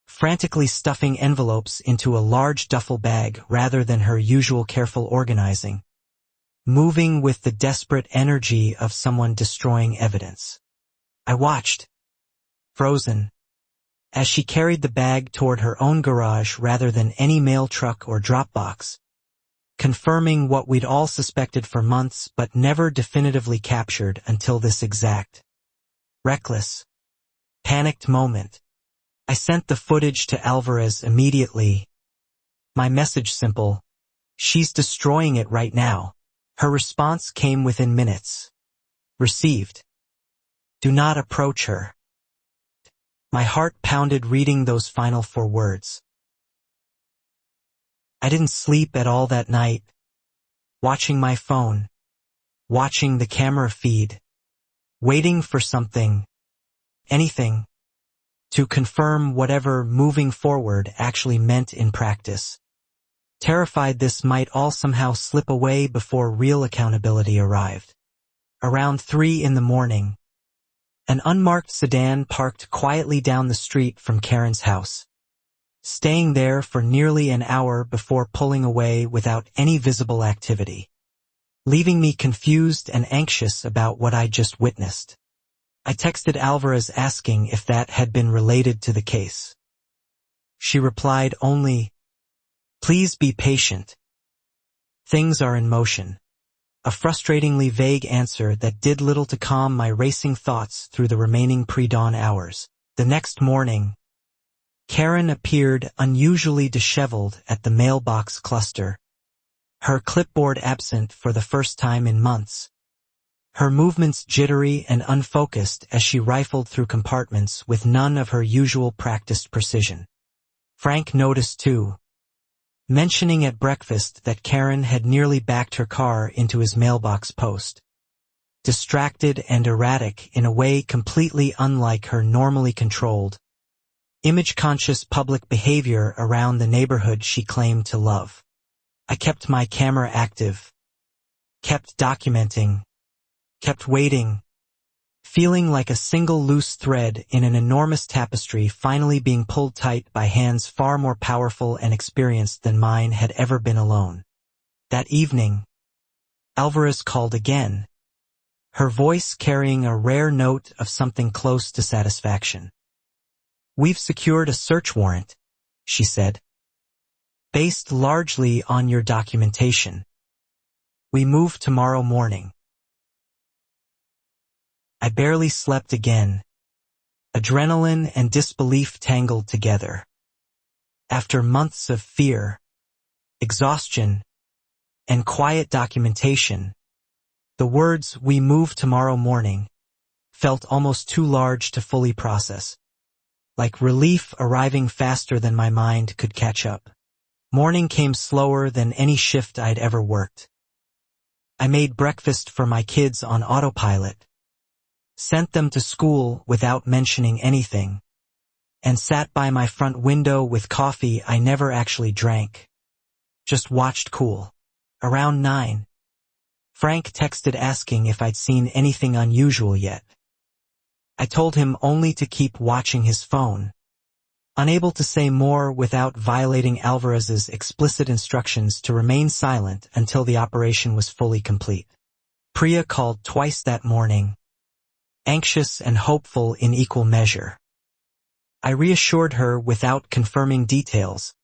frantically stuffing envelopes into a large duffel bag rather than her usual careful organizing, moving with the desperate energy of someone destroying evidence. I watched, frozen, as she carried the bag toward her own garage rather than any mail truck or drop box, confirming what we'd all suspected for months but never definitively captured until this exact, reckless, panicked moment. I sent the footage to Alvarez immediately. My message simple, she's destroying it right now. Her response came within minutes. Received. Do not approach her. My heart pounded reading those final 4 words. I didn't sleep at all that night, watching my phone, watching the camera feed, waiting for something, anything, to confirm whatever moving forward actually meant in practice. Terrified this might all somehow slip away before real accountability arrived. Around 3 a.m, an unmarked sedan parked quietly down the street from Karen's house, staying there for nearly an hour before pulling away without any visible activity, leaving me confused and anxious about what I just witnessed. I texted Alvarez asking if that had been related to the case. She replied only, "Please be patient. Things are in motion." A frustratingly vague answer that did little to calm my racing thoughts through the remaining pre-dawn hours. The next morning, Karen appeared unusually disheveled at the mailbox cluster, her clipboard absent for the first time in months, her movements jittery and unfocused as she rifled through compartments with none of her usual practiced precision. Frank noticed too, mentioning at breakfast that Karen had nearly backed her car into his mailbox post. Distracted and erratic in a way completely unlike her normally controlled, image-conscious public behavior around the neighborhood she claimed to love. I kept my camera active, kept documenting, kept waiting, feeling like a single loose thread in an enormous tapestry finally being pulled tight by hands far more powerful and experienced than mine had ever been alone. That evening, Alvarez called again, her voice carrying a rare note of something close to satisfaction. "We've secured a search warrant," she said, "based largely on your documentation. We move tomorrow morning." I barely slept again, adrenaline and disbelief tangled together. After months of fear, exhaustion, and quiet documentation, the words "we move tomorrow morning" felt almost too large to fully process, like relief arriving faster than my mind could catch up. Morning came slower than any shift I'd ever worked. I made breakfast for my kids on autopilot, sent them to school without mentioning anything, and sat by my front window with coffee I never actually drank, just watched cool. Around 9, Frank texted asking if I'd seen anything unusual yet. I told him only to keep watching his phone, unable to say more without violating Alvarez's explicit instructions to remain silent until the operation was fully complete. Priya called twice that morning, anxious and hopeful in equal measure. I reassured her without confirming details,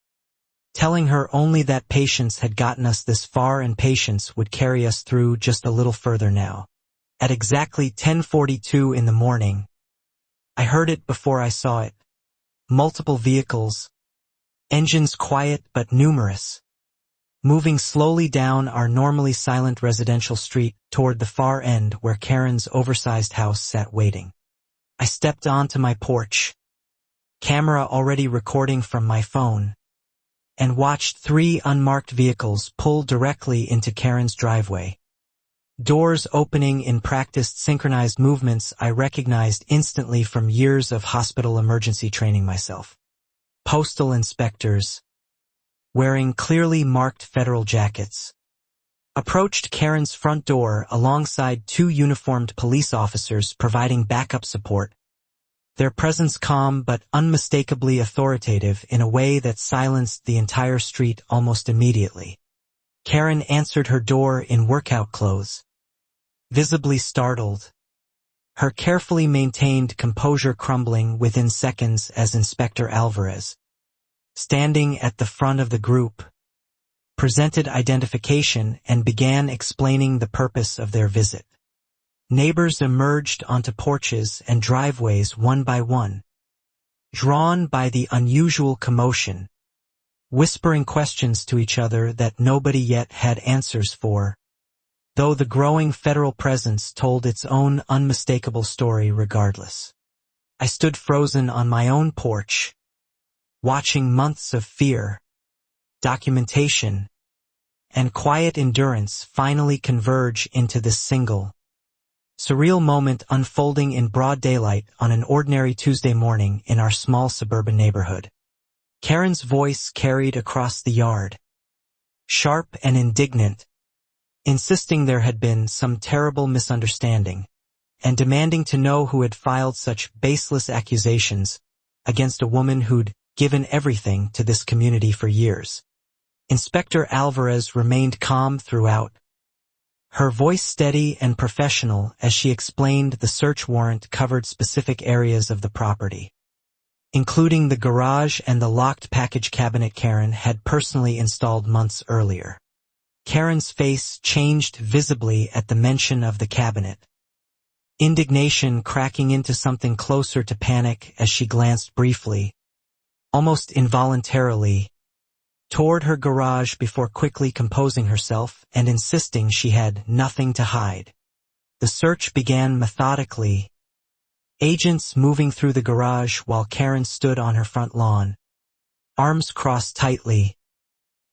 telling her only that patience had gotten us this far and patience would carry us through just a little further now. At exactly 10:42 in the morning, I heard it before I saw it. Multiple vehicles, engines quiet but numerous, moving slowly down our normally silent residential street toward the far end where Karen's oversized house sat waiting. I stepped onto my porch, camera already recording from my phone, and watched 3 unmarked vehicles pull directly into Karen's driveway. Doors opening in practiced synchronized movements I recognized instantly from years of hospital emergency training myself. Postal inspectors, wearing clearly marked federal jackets, approached Karen's front door alongside 2 uniformed police officers providing backup support, their presence calm but unmistakably authoritative in a way that silenced the entire street almost immediately. Karen answered her door in workout clothes, visibly startled, her carefully maintained composure crumbling within seconds as Inspector Alvarez, standing at the front of the group, presented identification and began explaining the purpose of their visit. Neighbors emerged onto porches and driveways one by one, drawn by the unusual commotion, whispering questions to each other that nobody yet had answers for, though the growing federal presence told its own unmistakable story regardless. I stood frozen on my own porch, watching months of fear, documentation, and quiet endurance finally converge into this single, surreal moment unfolding in broad daylight on an ordinary Tuesday morning in our small suburban neighborhood. Karen's voice carried across the yard, sharp and indignant, insisting there had been some terrible misunderstanding, and demanding to know who had filed such baseless accusations against a woman who'd given everything to this community for years. Inspector Alvarez remained calm throughout, her voice steady and professional as she explained the search warrant covered specific areas of the property, including the garage and the locked package cabinet Karen had personally installed months earlier. Karen's face changed visibly at the mention of the cabinet, indignation cracking into something closer to panic as she glanced briefly, almost involuntarily, toward her garage before quickly composing herself and insisting she had nothing to hide. The search began methodically, agents moving through the garage while Karen stood on her front lawn, arms crossed tightly,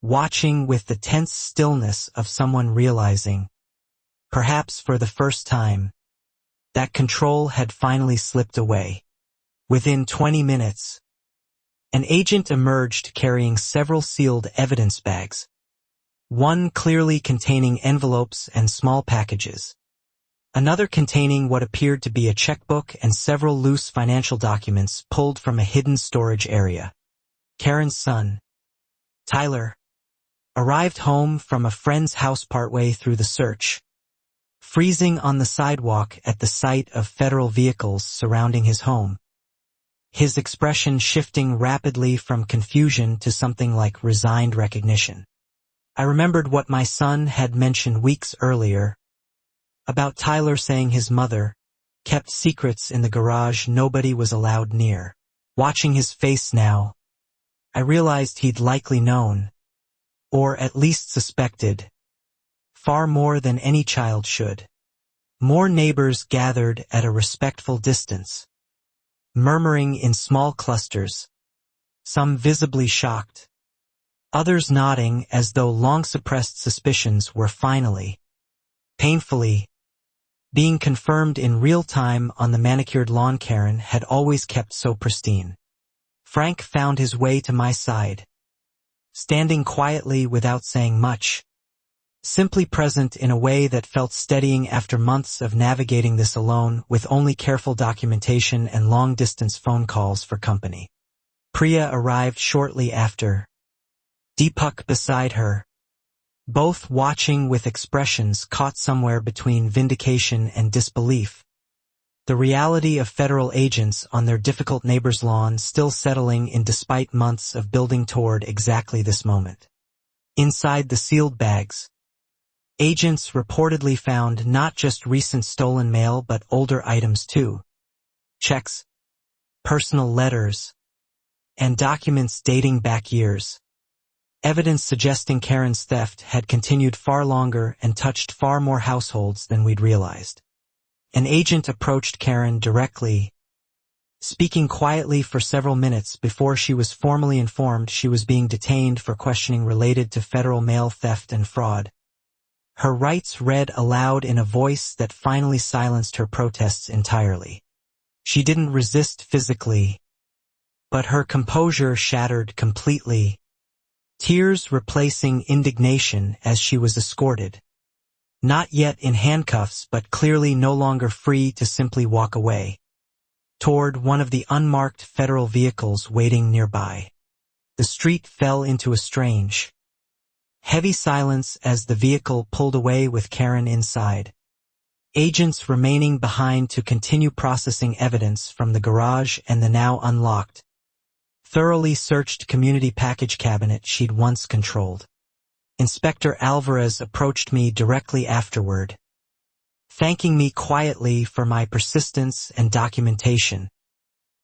watching with the tense stillness of someone realizing, perhaps for the first time, that control had finally slipped away. Within 20 minutes, an agent emerged carrying several sealed evidence bags, one clearly containing envelopes and small packages, another containing what appeared to be a checkbook and several loose financial documents pulled from a hidden storage area. Karen's son, Tyler, arrived home from a friend's house partway through the search, freezing on the sidewalk at the sight of federal vehicles surrounding his home, his expression shifting rapidly from confusion to something like resigned recognition. I remembered what my son had mentioned weeks earlier, about Tyler saying his mother kept secrets in the garage nobody was allowed near. Watching his face now, I realized he'd likely known, or at least suspected, far more than any child should. More neighbors gathered at a respectful distance, murmuring in small clusters, some visibly shocked, others nodding as though long-suppressed suspicions were finally, painfully, being confirmed in real time on the manicured lawn Karen had always kept so pristine. Frank found his way to my side, standing quietly without saying much, simply present in a way that felt steadying after months of navigating this alone with only careful documentation and long-distance phone calls for company. Priya arrived shortly after, Deepak beside her, both watching with expressions caught somewhere between vindication and disbelief. The reality of federal agents on their difficult neighbor's lawn still settling in despite months of building toward exactly this moment. Inside the sealed bags, agents reportedly found not just recent stolen mail but older items too. Checks, personal letters, and documents dating back years. Evidence suggesting Karen's theft had continued far longer and touched far more households than we'd realized. An agent approached Karen directly, speaking quietly for several minutes before she was formally informed she was being detained for questioning related to federal mail theft and fraud. Her rights read aloud in a voice that finally silenced her protests entirely. She didn't resist physically, but her composure shattered completely, tears replacing indignation as she was escorted, not yet in handcuffs but clearly no longer free to simply walk away, toward one of the unmarked federal vehicles waiting nearby. The street fell into a strange, heavy silence as the vehicle pulled away with Karen inside, agents remaining behind to continue processing evidence from the garage and the now unlocked, thoroughly searched community package cabinet she'd once controlled. Inspector Alvarez approached me directly afterward, thanking me quietly for my persistence and documentation,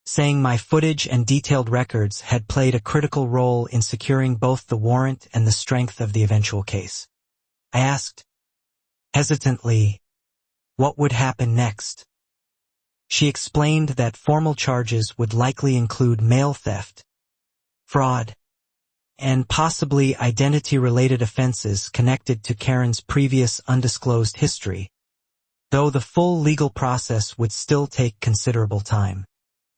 saying my footage and detailed records had played a critical role in securing both the warrant and the strength of the eventual case. I asked, hesitantly, what would happen next. She explained that formal charges would likely include mail theft, fraud, and possibly identity-related offenses connected to Karen's previous undisclosed history, though the full legal process would still take considerable time.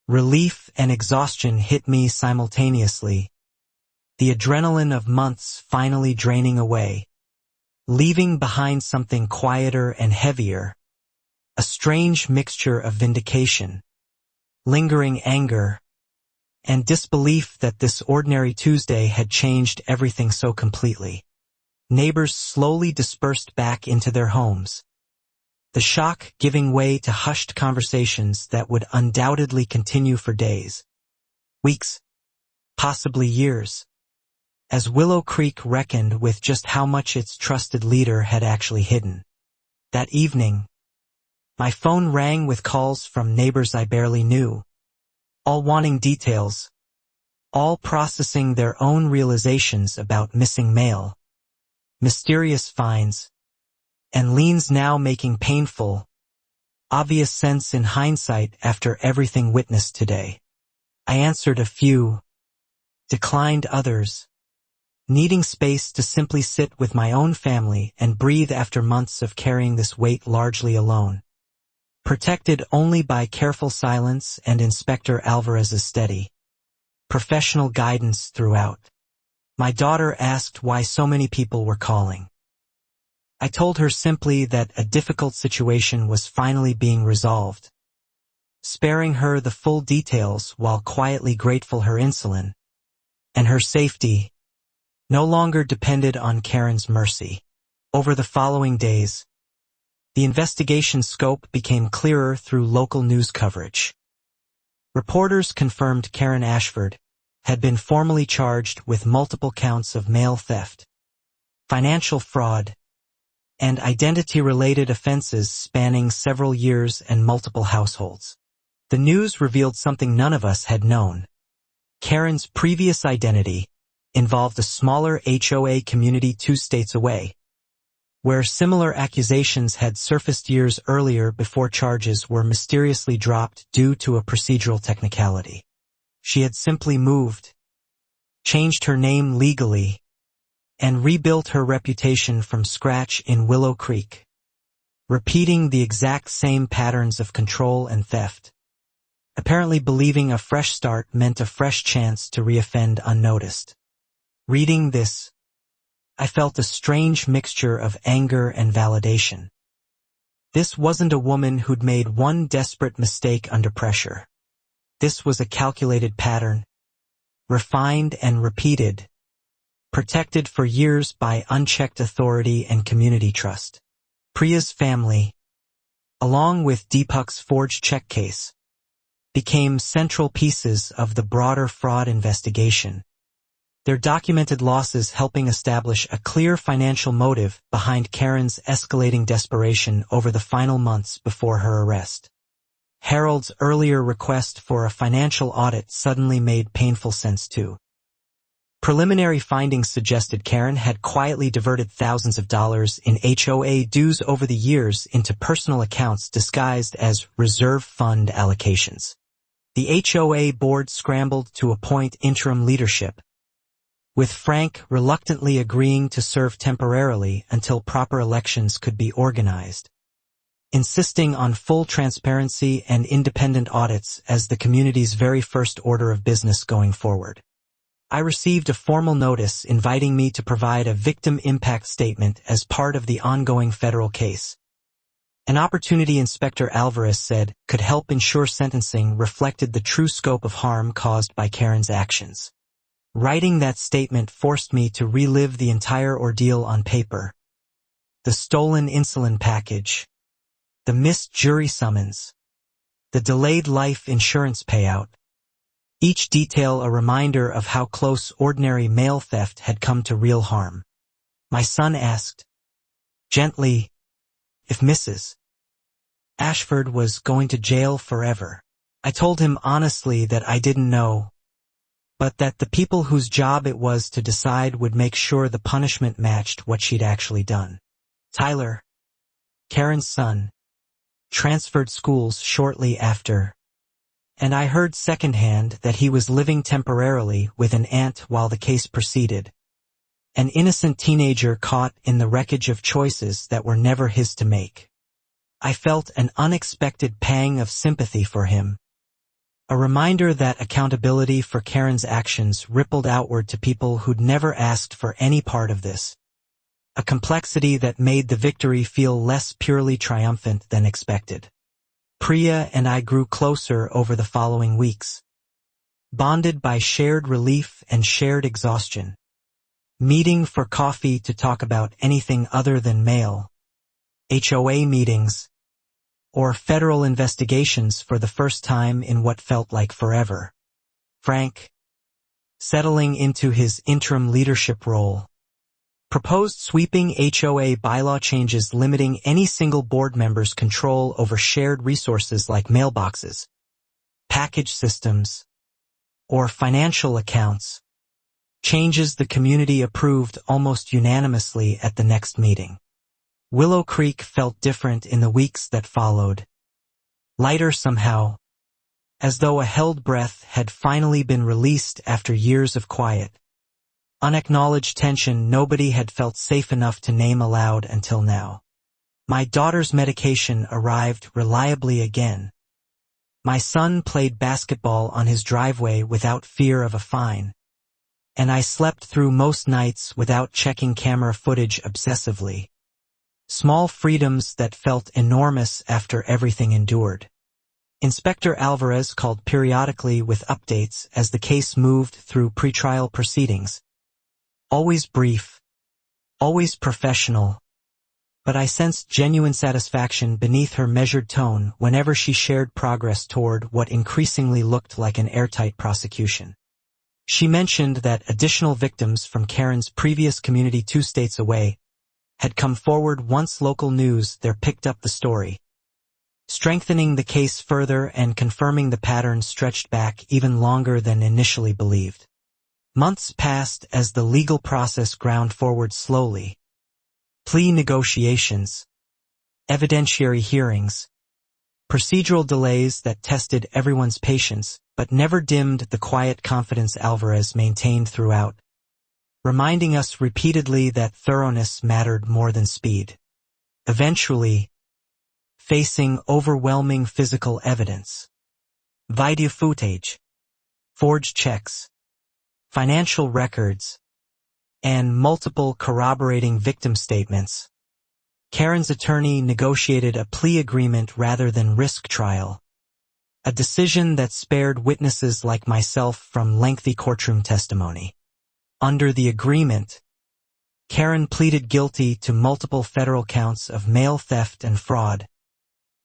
Relief and exhaustion hit me simultaneously, the adrenaline of months finally draining away, leaving behind something quieter and heavier, a strange mixture of vindication, lingering anger, and disbelief that this ordinary Tuesday had changed everything so completely. Neighbors slowly dispersed back into their homes, the shock giving way to hushed conversations that would undoubtedly continue for days, weeks, possibly years, as Willow Creek reckoned with just how much its trusted leader had actually hidden. That evening, my phone rang with calls from neighbors I barely knew, all wanting details, all processing their own realizations about missing mail, mysterious finds, and liens now making painful, obvious sense in hindsight after everything witnessed today. I answered a few, declined others, needing space to simply sit with my own family and breathe after months of carrying this weight largely alone. Protected only by careful silence and Inspector Alvarez's steady, professional guidance throughout. My daughter asked why so many people were calling. I told her simply that a difficult situation was finally being resolved, sparing her the full details while quietly grateful her insulin and her safety no longer depended on Karen's mercy. Over the following days, the investigation scope became clearer through local news coverage. Reporters confirmed Karen Ashford had been formally charged with multiple counts of mail theft, financial fraud, and identity-related offenses spanning several years and multiple households. The news revealed something none of us had known. Karen's previous identity involved a smaller HOA community 2 states away, where similar accusations had surfaced years earlier before charges were mysteriously dropped due to a procedural technicality. She had simply moved, changed her name legally, and rebuilt her reputation from scratch in Willow Creek, repeating the exact same patterns of control and theft, apparently believing a fresh start meant a fresh chance to reoffend unnoticed. Reading this, I felt a strange mixture of anger and validation. This wasn't a woman who'd made one desperate mistake under pressure. This was a calculated pattern, refined and repeated, protected for years by unchecked authority and community trust. Priya's family, along with Deepak's forged check case, became central pieces of the broader fraud investigation, their documented losses helping establish a clear financial motive behind Karen's escalating desperation over the final months before her arrest. Harold's earlier request for a financial audit suddenly made painful sense too. Preliminary findings suggested Karen had quietly diverted thousands of dollars in HOA dues over the years into personal accounts disguised as reserve fund allocations. The HOA board scrambled to appoint interim leadership, with Frank reluctantly agreeing to serve temporarily until proper elections could be organized, insisting on full transparency and independent audits as the community's very first order of business going forward. I received a formal notice inviting me to provide a victim impact statement as part of the ongoing federal case. An opportunity Inspector Alvarez said could help ensure sentencing reflected the true scope of harm caused by Karen's actions. Writing that statement forced me to relive the entire ordeal on paper. The stolen insulin package, the missed jury summons, the delayed life insurance payout, each detail a reminder of how close ordinary mail theft had come to real harm. My son asked, gently, if Mrs. Ashford was going to jail forever. I told him honestly that I didn't know, but that the people whose job it was to decide would make sure the punishment matched what she'd actually done. Tyler, Karen's son, transferred schools shortly after, and I heard secondhand that he was living temporarily with an aunt while the case proceeded. An innocent teenager caught in the wreckage of choices that were never his to make. I felt an unexpected pang of sympathy for him. A reminder that accountability for Karen's actions rippled outward to people who'd never asked for any part of this. A complexity that made the victory feel less purely triumphant than expected. Priya and I grew closer over the following weeks, bonded by shared relief and shared exhaustion. Meeting for coffee to talk about anything other than mail, HOA meetings, or federal investigations for the first time in what felt like forever. Frank, settling into his interim leadership role, proposed sweeping HOA bylaw changes limiting any single board member's control over shared resources like mailboxes, package systems, or financial accounts, changes the community approved almost unanimously at the next meeting. Willow Creek felt different in the weeks that followed. Lighter somehow, as though a held breath had finally been released after years of quiet. Unacknowledged tension nobody had felt safe enough to name aloud until now. My daughter's medication arrived reliably again. My son played basketball on his driveway without fear of a fine. And I slept through most nights without checking camera footage obsessively. Small freedoms that felt enormous after everything endured. Inspector Alvarez called periodically with updates as the case moved through pretrial proceedings. Always brief, always professional, but I sensed genuine satisfaction beneath her measured tone whenever she shared progress toward what increasingly looked like an airtight prosecution. She mentioned that additional victims from Karen's previous community 2 states away had come forward once local news there picked up the story. strengthening the case further and confirming the pattern stretched back even longer than initially believed. Months passed as the legal process ground forward slowly. Plea negotiations, evidentiary hearings, procedural delays that tested everyone's patience but never dimmed the quiet confidence Alvarez maintained throughout, reminding us repeatedly that thoroughness mattered more than speed. Eventually, facing overwhelming physical evidence, video footage, forged checks, financial records, and multiple corroborating victim statements, Karen's attorney negotiated a plea agreement rather than risk trial, a decision that spared witnesses like myself from lengthy courtroom testimony. Under the agreement, Karen pleaded guilty to multiple federal counts of mail theft and fraud,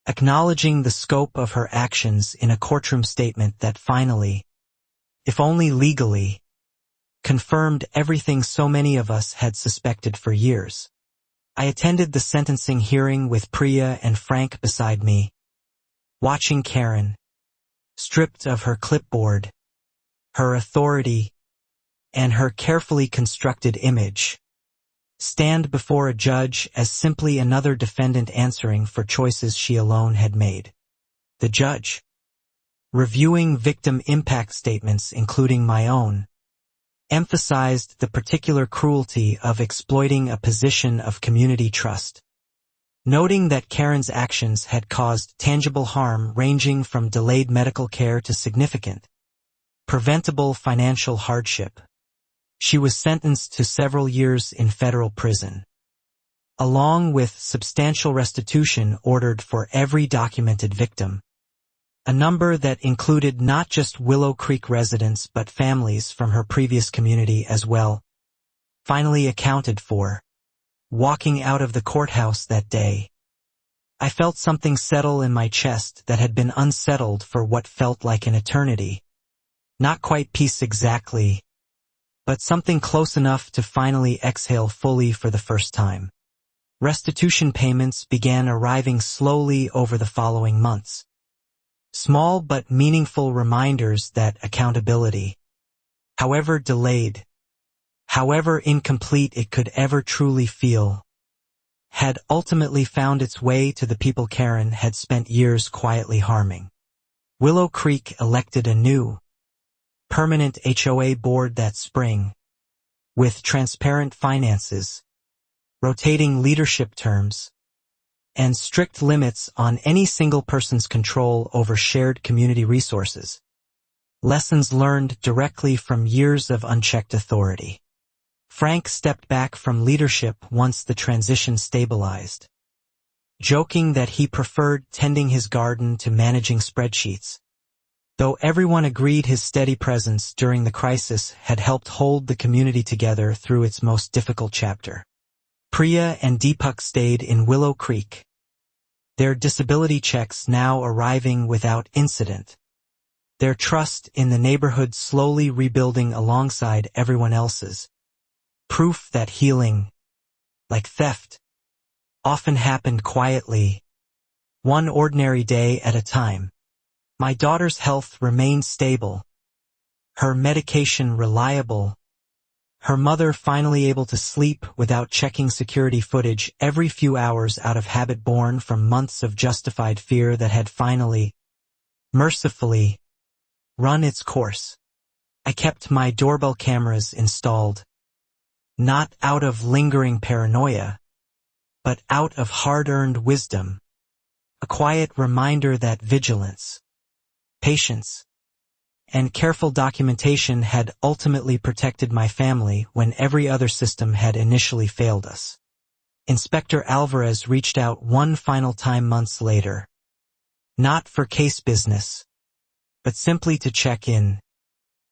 acknowledging the scope of her actions in a courtroom statement that finally, if only legally, confirmed everything so many of us had suspected for years. I attended the sentencing hearing with Priya and Frank beside me, watching Karen, stripped of her clipboard, her authority, and her carefully constructed image, stand before a judge as simply another defendant answering for choices she alone had made. The judge, reviewing victim impact statements including my own, emphasized the particular cruelty of exploiting a position of community trust, noting that Karen's actions had caused tangible harm ranging from delayed medical care to significant, preventable financial hardship. She was sentenced to several years in federal prison, along with substantial restitution ordered for every documented victim, a number that included not just Willow Creek residents but families from her previous community as well, finally accounted for. Walking out of the courthouse that day, I felt something settle in my chest that had been unsettled for what felt like an eternity. Not quite peace exactly, but something close enough to finally exhale fully for the first time. Restitution payments began arriving slowly over the following months. Small but meaningful reminders that accountability, however delayed, however incomplete it could ever truly feel, had ultimately found its way to the people Karen had spent years quietly harming. Willow Creek elected a new, permanent HOA board that spring, with transparent finances, rotating leadership terms, and strict limits on any single person's control over shared community resources. Lessons learned directly from years of unchecked authority. Frank stepped back from leadership once the transition stabilized, joking that he preferred tending his garden to managing spreadsheets, though everyone agreed his steady presence during the crisis had helped hold the community together through its most difficult chapter. Priya and Deepak stayed in Willow Creek, their disability checks now arriving without incident, their trust in the neighborhood slowly rebuilding alongside everyone else's. Proof that healing, like theft, often happened quietly, one ordinary day at a time. My daughter's health remained stable, her medication reliable, her mother finally able to sleep without checking security footage every few hours out of habit born from months of justified fear that had finally, mercifully, run its course. I kept my doorbell cameras installed, not out of lingering paranoia, but out of hard-earned wisdom, a quiet reminder that vigilance, patience, and careful documentation had ultimately protected my family when every other system had initially failed us. Inspector Alvarez reached out one final time months later, not for case business, but simply to check in,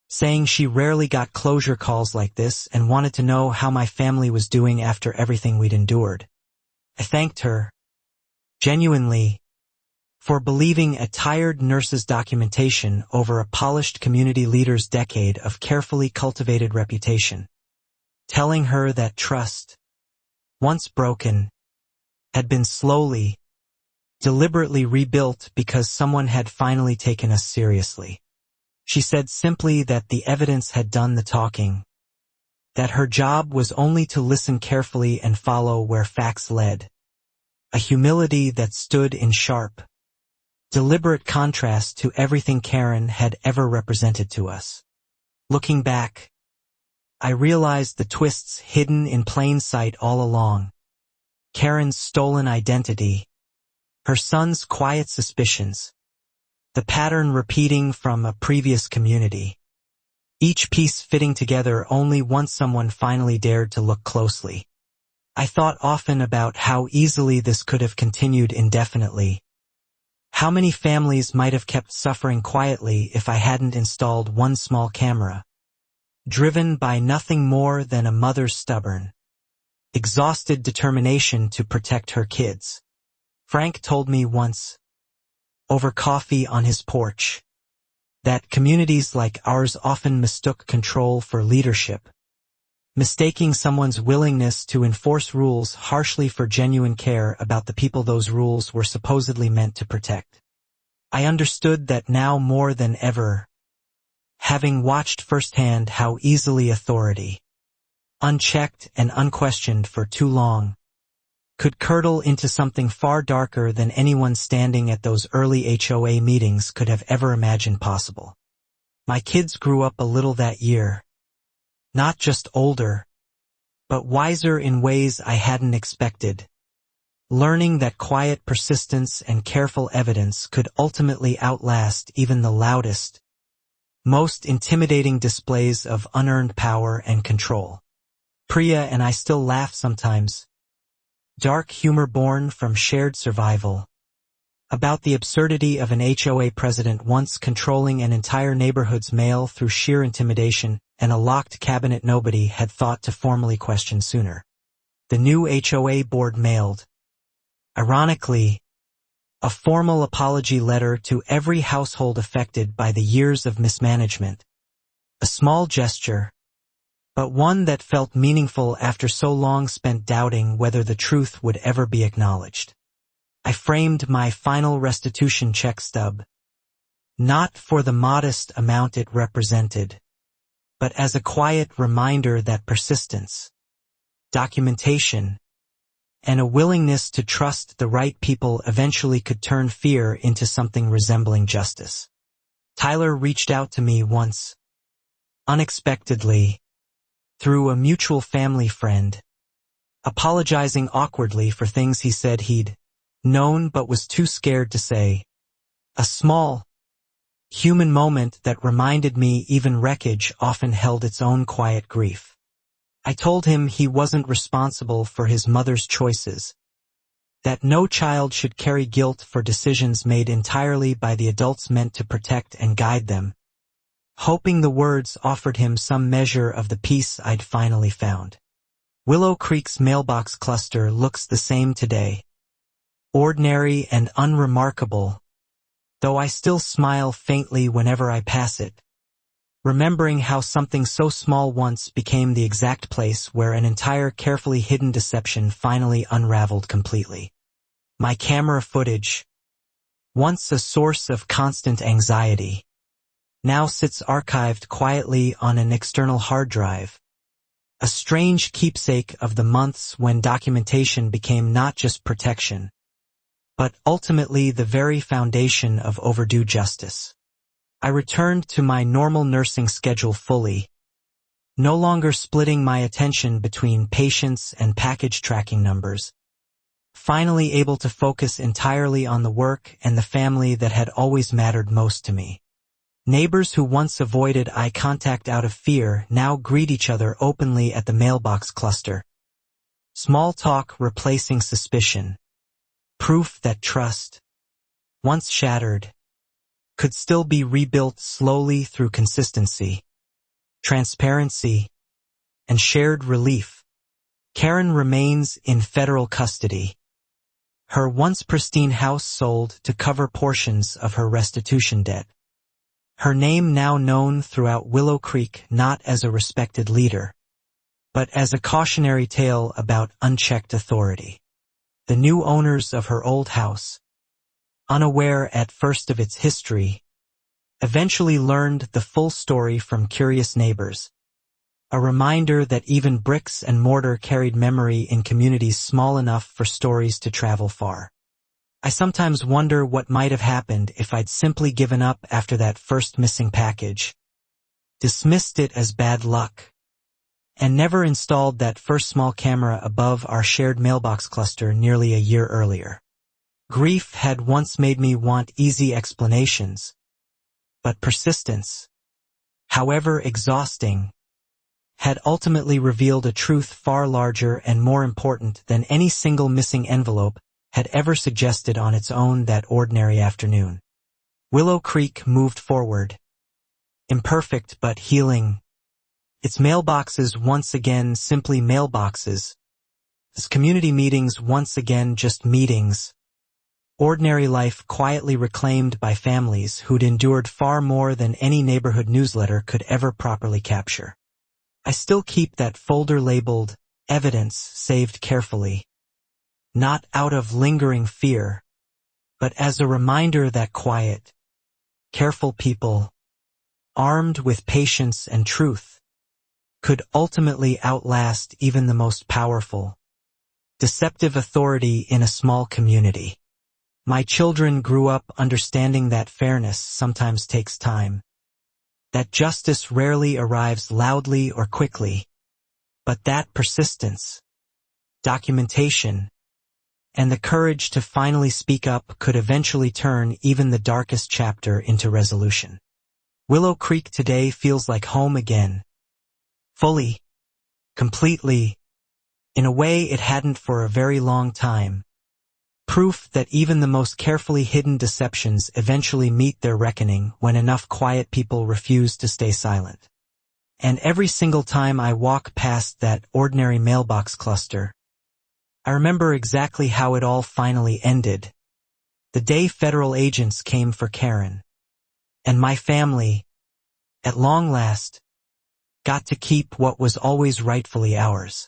saying she rarely got closure calls like this and wanted to know how my family was doing after everything we'd endured. I thanked her, genuinely, for believing a tired nurse's documentation over a polished community leader's decade of carefully cultivated reputation, telling her that trust, once broken, had been slowly, deliberately rebuilt because someone had finally taken us seriously. She said simply that the evidence had done the talking, that her job was only to listen carefully and follow where facts led. A humility that stood in sharp, deliberate contrast to everything Karen had ever represented to us. Looking back, I realized the twists hidden in plain sight all along. Karen's stolen identity, her son's quiet suspicions, the pattern repeating from a previous community. Each piece fitting together only once someone finally dared to look closely. I thought often about how easily this could have continued indefinitely. How many families might have kept suffering quietly if I hadn't installed one small camera, driven by nothing more than a mother's stubborn, exhausted determination to protect her kids. Frank told me once, over coffee on his porch, that communities like ours often mistook control for leadership, mistaking someone's willingness to enforce rules harshly for genuine care about the people those rules were supposedly meant to protect. I understood that now more than ever, having watched firsthand how easily authority, unchecked and unquestioned for too long, could curdle into something far darker than anyone standing at those early HOA meetings could have ever imagined possible. My kids grew up a little that year. Not just older, but wiser in ways I hadn't expected, learning that quiet persistence and careful evidence could ultimately outlast even the loudest, most intimidating displays of unearned power and control. Priya and I still laugh sometimes, dark humor born from shared survival, about the absurdity of an HOA president once controlling an entire neighborhood's mail through sheer intimidation and a locked cabinet nobody had thought to formally question sooner. The new HOA board mailed, ironically, a formal apology letter to every household affected by the years of mismanagement. A small gesture, but one that felt meaningful after so long spent doubting whether the truth would ever be acknowledged. I framed my final restitution check stub, not for the modest amount it represented, but as a quiet reminder that persistence, documentation, and a willingness to trust the right people eventually could turn fear into something resembling justice. Tyler reached out to me once, unexpectedly, through a mutual family friend, apologizing awkwardly for things he said he'd known but was too scared to say. A small, human moment that reminded me even wreckage often held its own quiet grief. I told him he wasn't responsible for his mother's choices, that no child should carry guilt for decisions made entirely by the adults meant to protect and guide them, hoping the words offered him some measure of the peace I'd finally found. Willow Creek's mailbox cluster looks the same today, ordinary and unremarkable, though I still smile faintly whenever I pass it, remembering how something so small once became the exact place where an entire carefully hidden deception finally unraveled completely. My camera footage, once a source of constant anxiety, now sits archived quietly on an external hard drive, a strange keepsake of the months when documentation became not just protection, but ultimately the very foundation of overdue justice. I returned to my normal nursing schedule fully, no longer splitting my attention between patients and package tracking numbers, finally able to focus entirely on the work and the family that had always mattered most to me. Neighbors who once avoided eye contact out of fear now greet each other openly at the mailbox cluster. Small talk replacing suspicion. Proof that trust, once shattered, could still be rebuilt slowly through consistency, transparency, and shared relief. Karen remains in federal custody, her once pristine house sold to cover portions of her restitution debt. Her name now known throughout Willow Creek not as a respected leader, but as a cautionary tale about unchecked authority. The new owners of her old house, unaware at first of its history, eventually learned the full story from curious neighbors. A reminder that even bricks and mortar carried memory in communities small enough for stories to travel far. I sometimes wonder what might have happened if I'd simply given up after that first missing package, dismissed it as bad luck, and never installed that first small camera above our shared mailbox cluster nearly a year earlier. Grief had once made me want easy explanations, but persistence, however exhausting, had ultimately revealed a truth far larger and more important than any single missing envelope had ever suggested on its own that ordinary afternoon. Willow Creek moved forward, imperfect but healing, its mailboxes once again simply mailboxes, its community meetings once again just meetings, ordinary life quietly reclaimed by families who'd endured far more than any neighborhood newsletter could ever properly capture. I still keep that folder labeled "Evidence" saved carefully, not out of lingering fear, but as a reminder that quiet, careful people, armed with patience and truth, could ultimately outlast even the most powerful, deceptive authority in a small community. My children grew up understanding that fairness sometimes takes time, that justice rarely arrives loudly or quickly, but that persistence, documentation, and the courage to finally speak up could eventually turn even the darkest chapter into resolution. Willow Creek today feels like home again, fully, completely, in a way it hadn't for a very long time. Proof that even the most carefully hidden deceptions eventually meet their reckoning when enough quiet people refuse to stay silent. And every single time I walk past that ordinary mailbox cluster, I remember exactly how it all finally ended. The day federal agents came for Karen. And my family, at long last, got to keep what was always rightfully ours.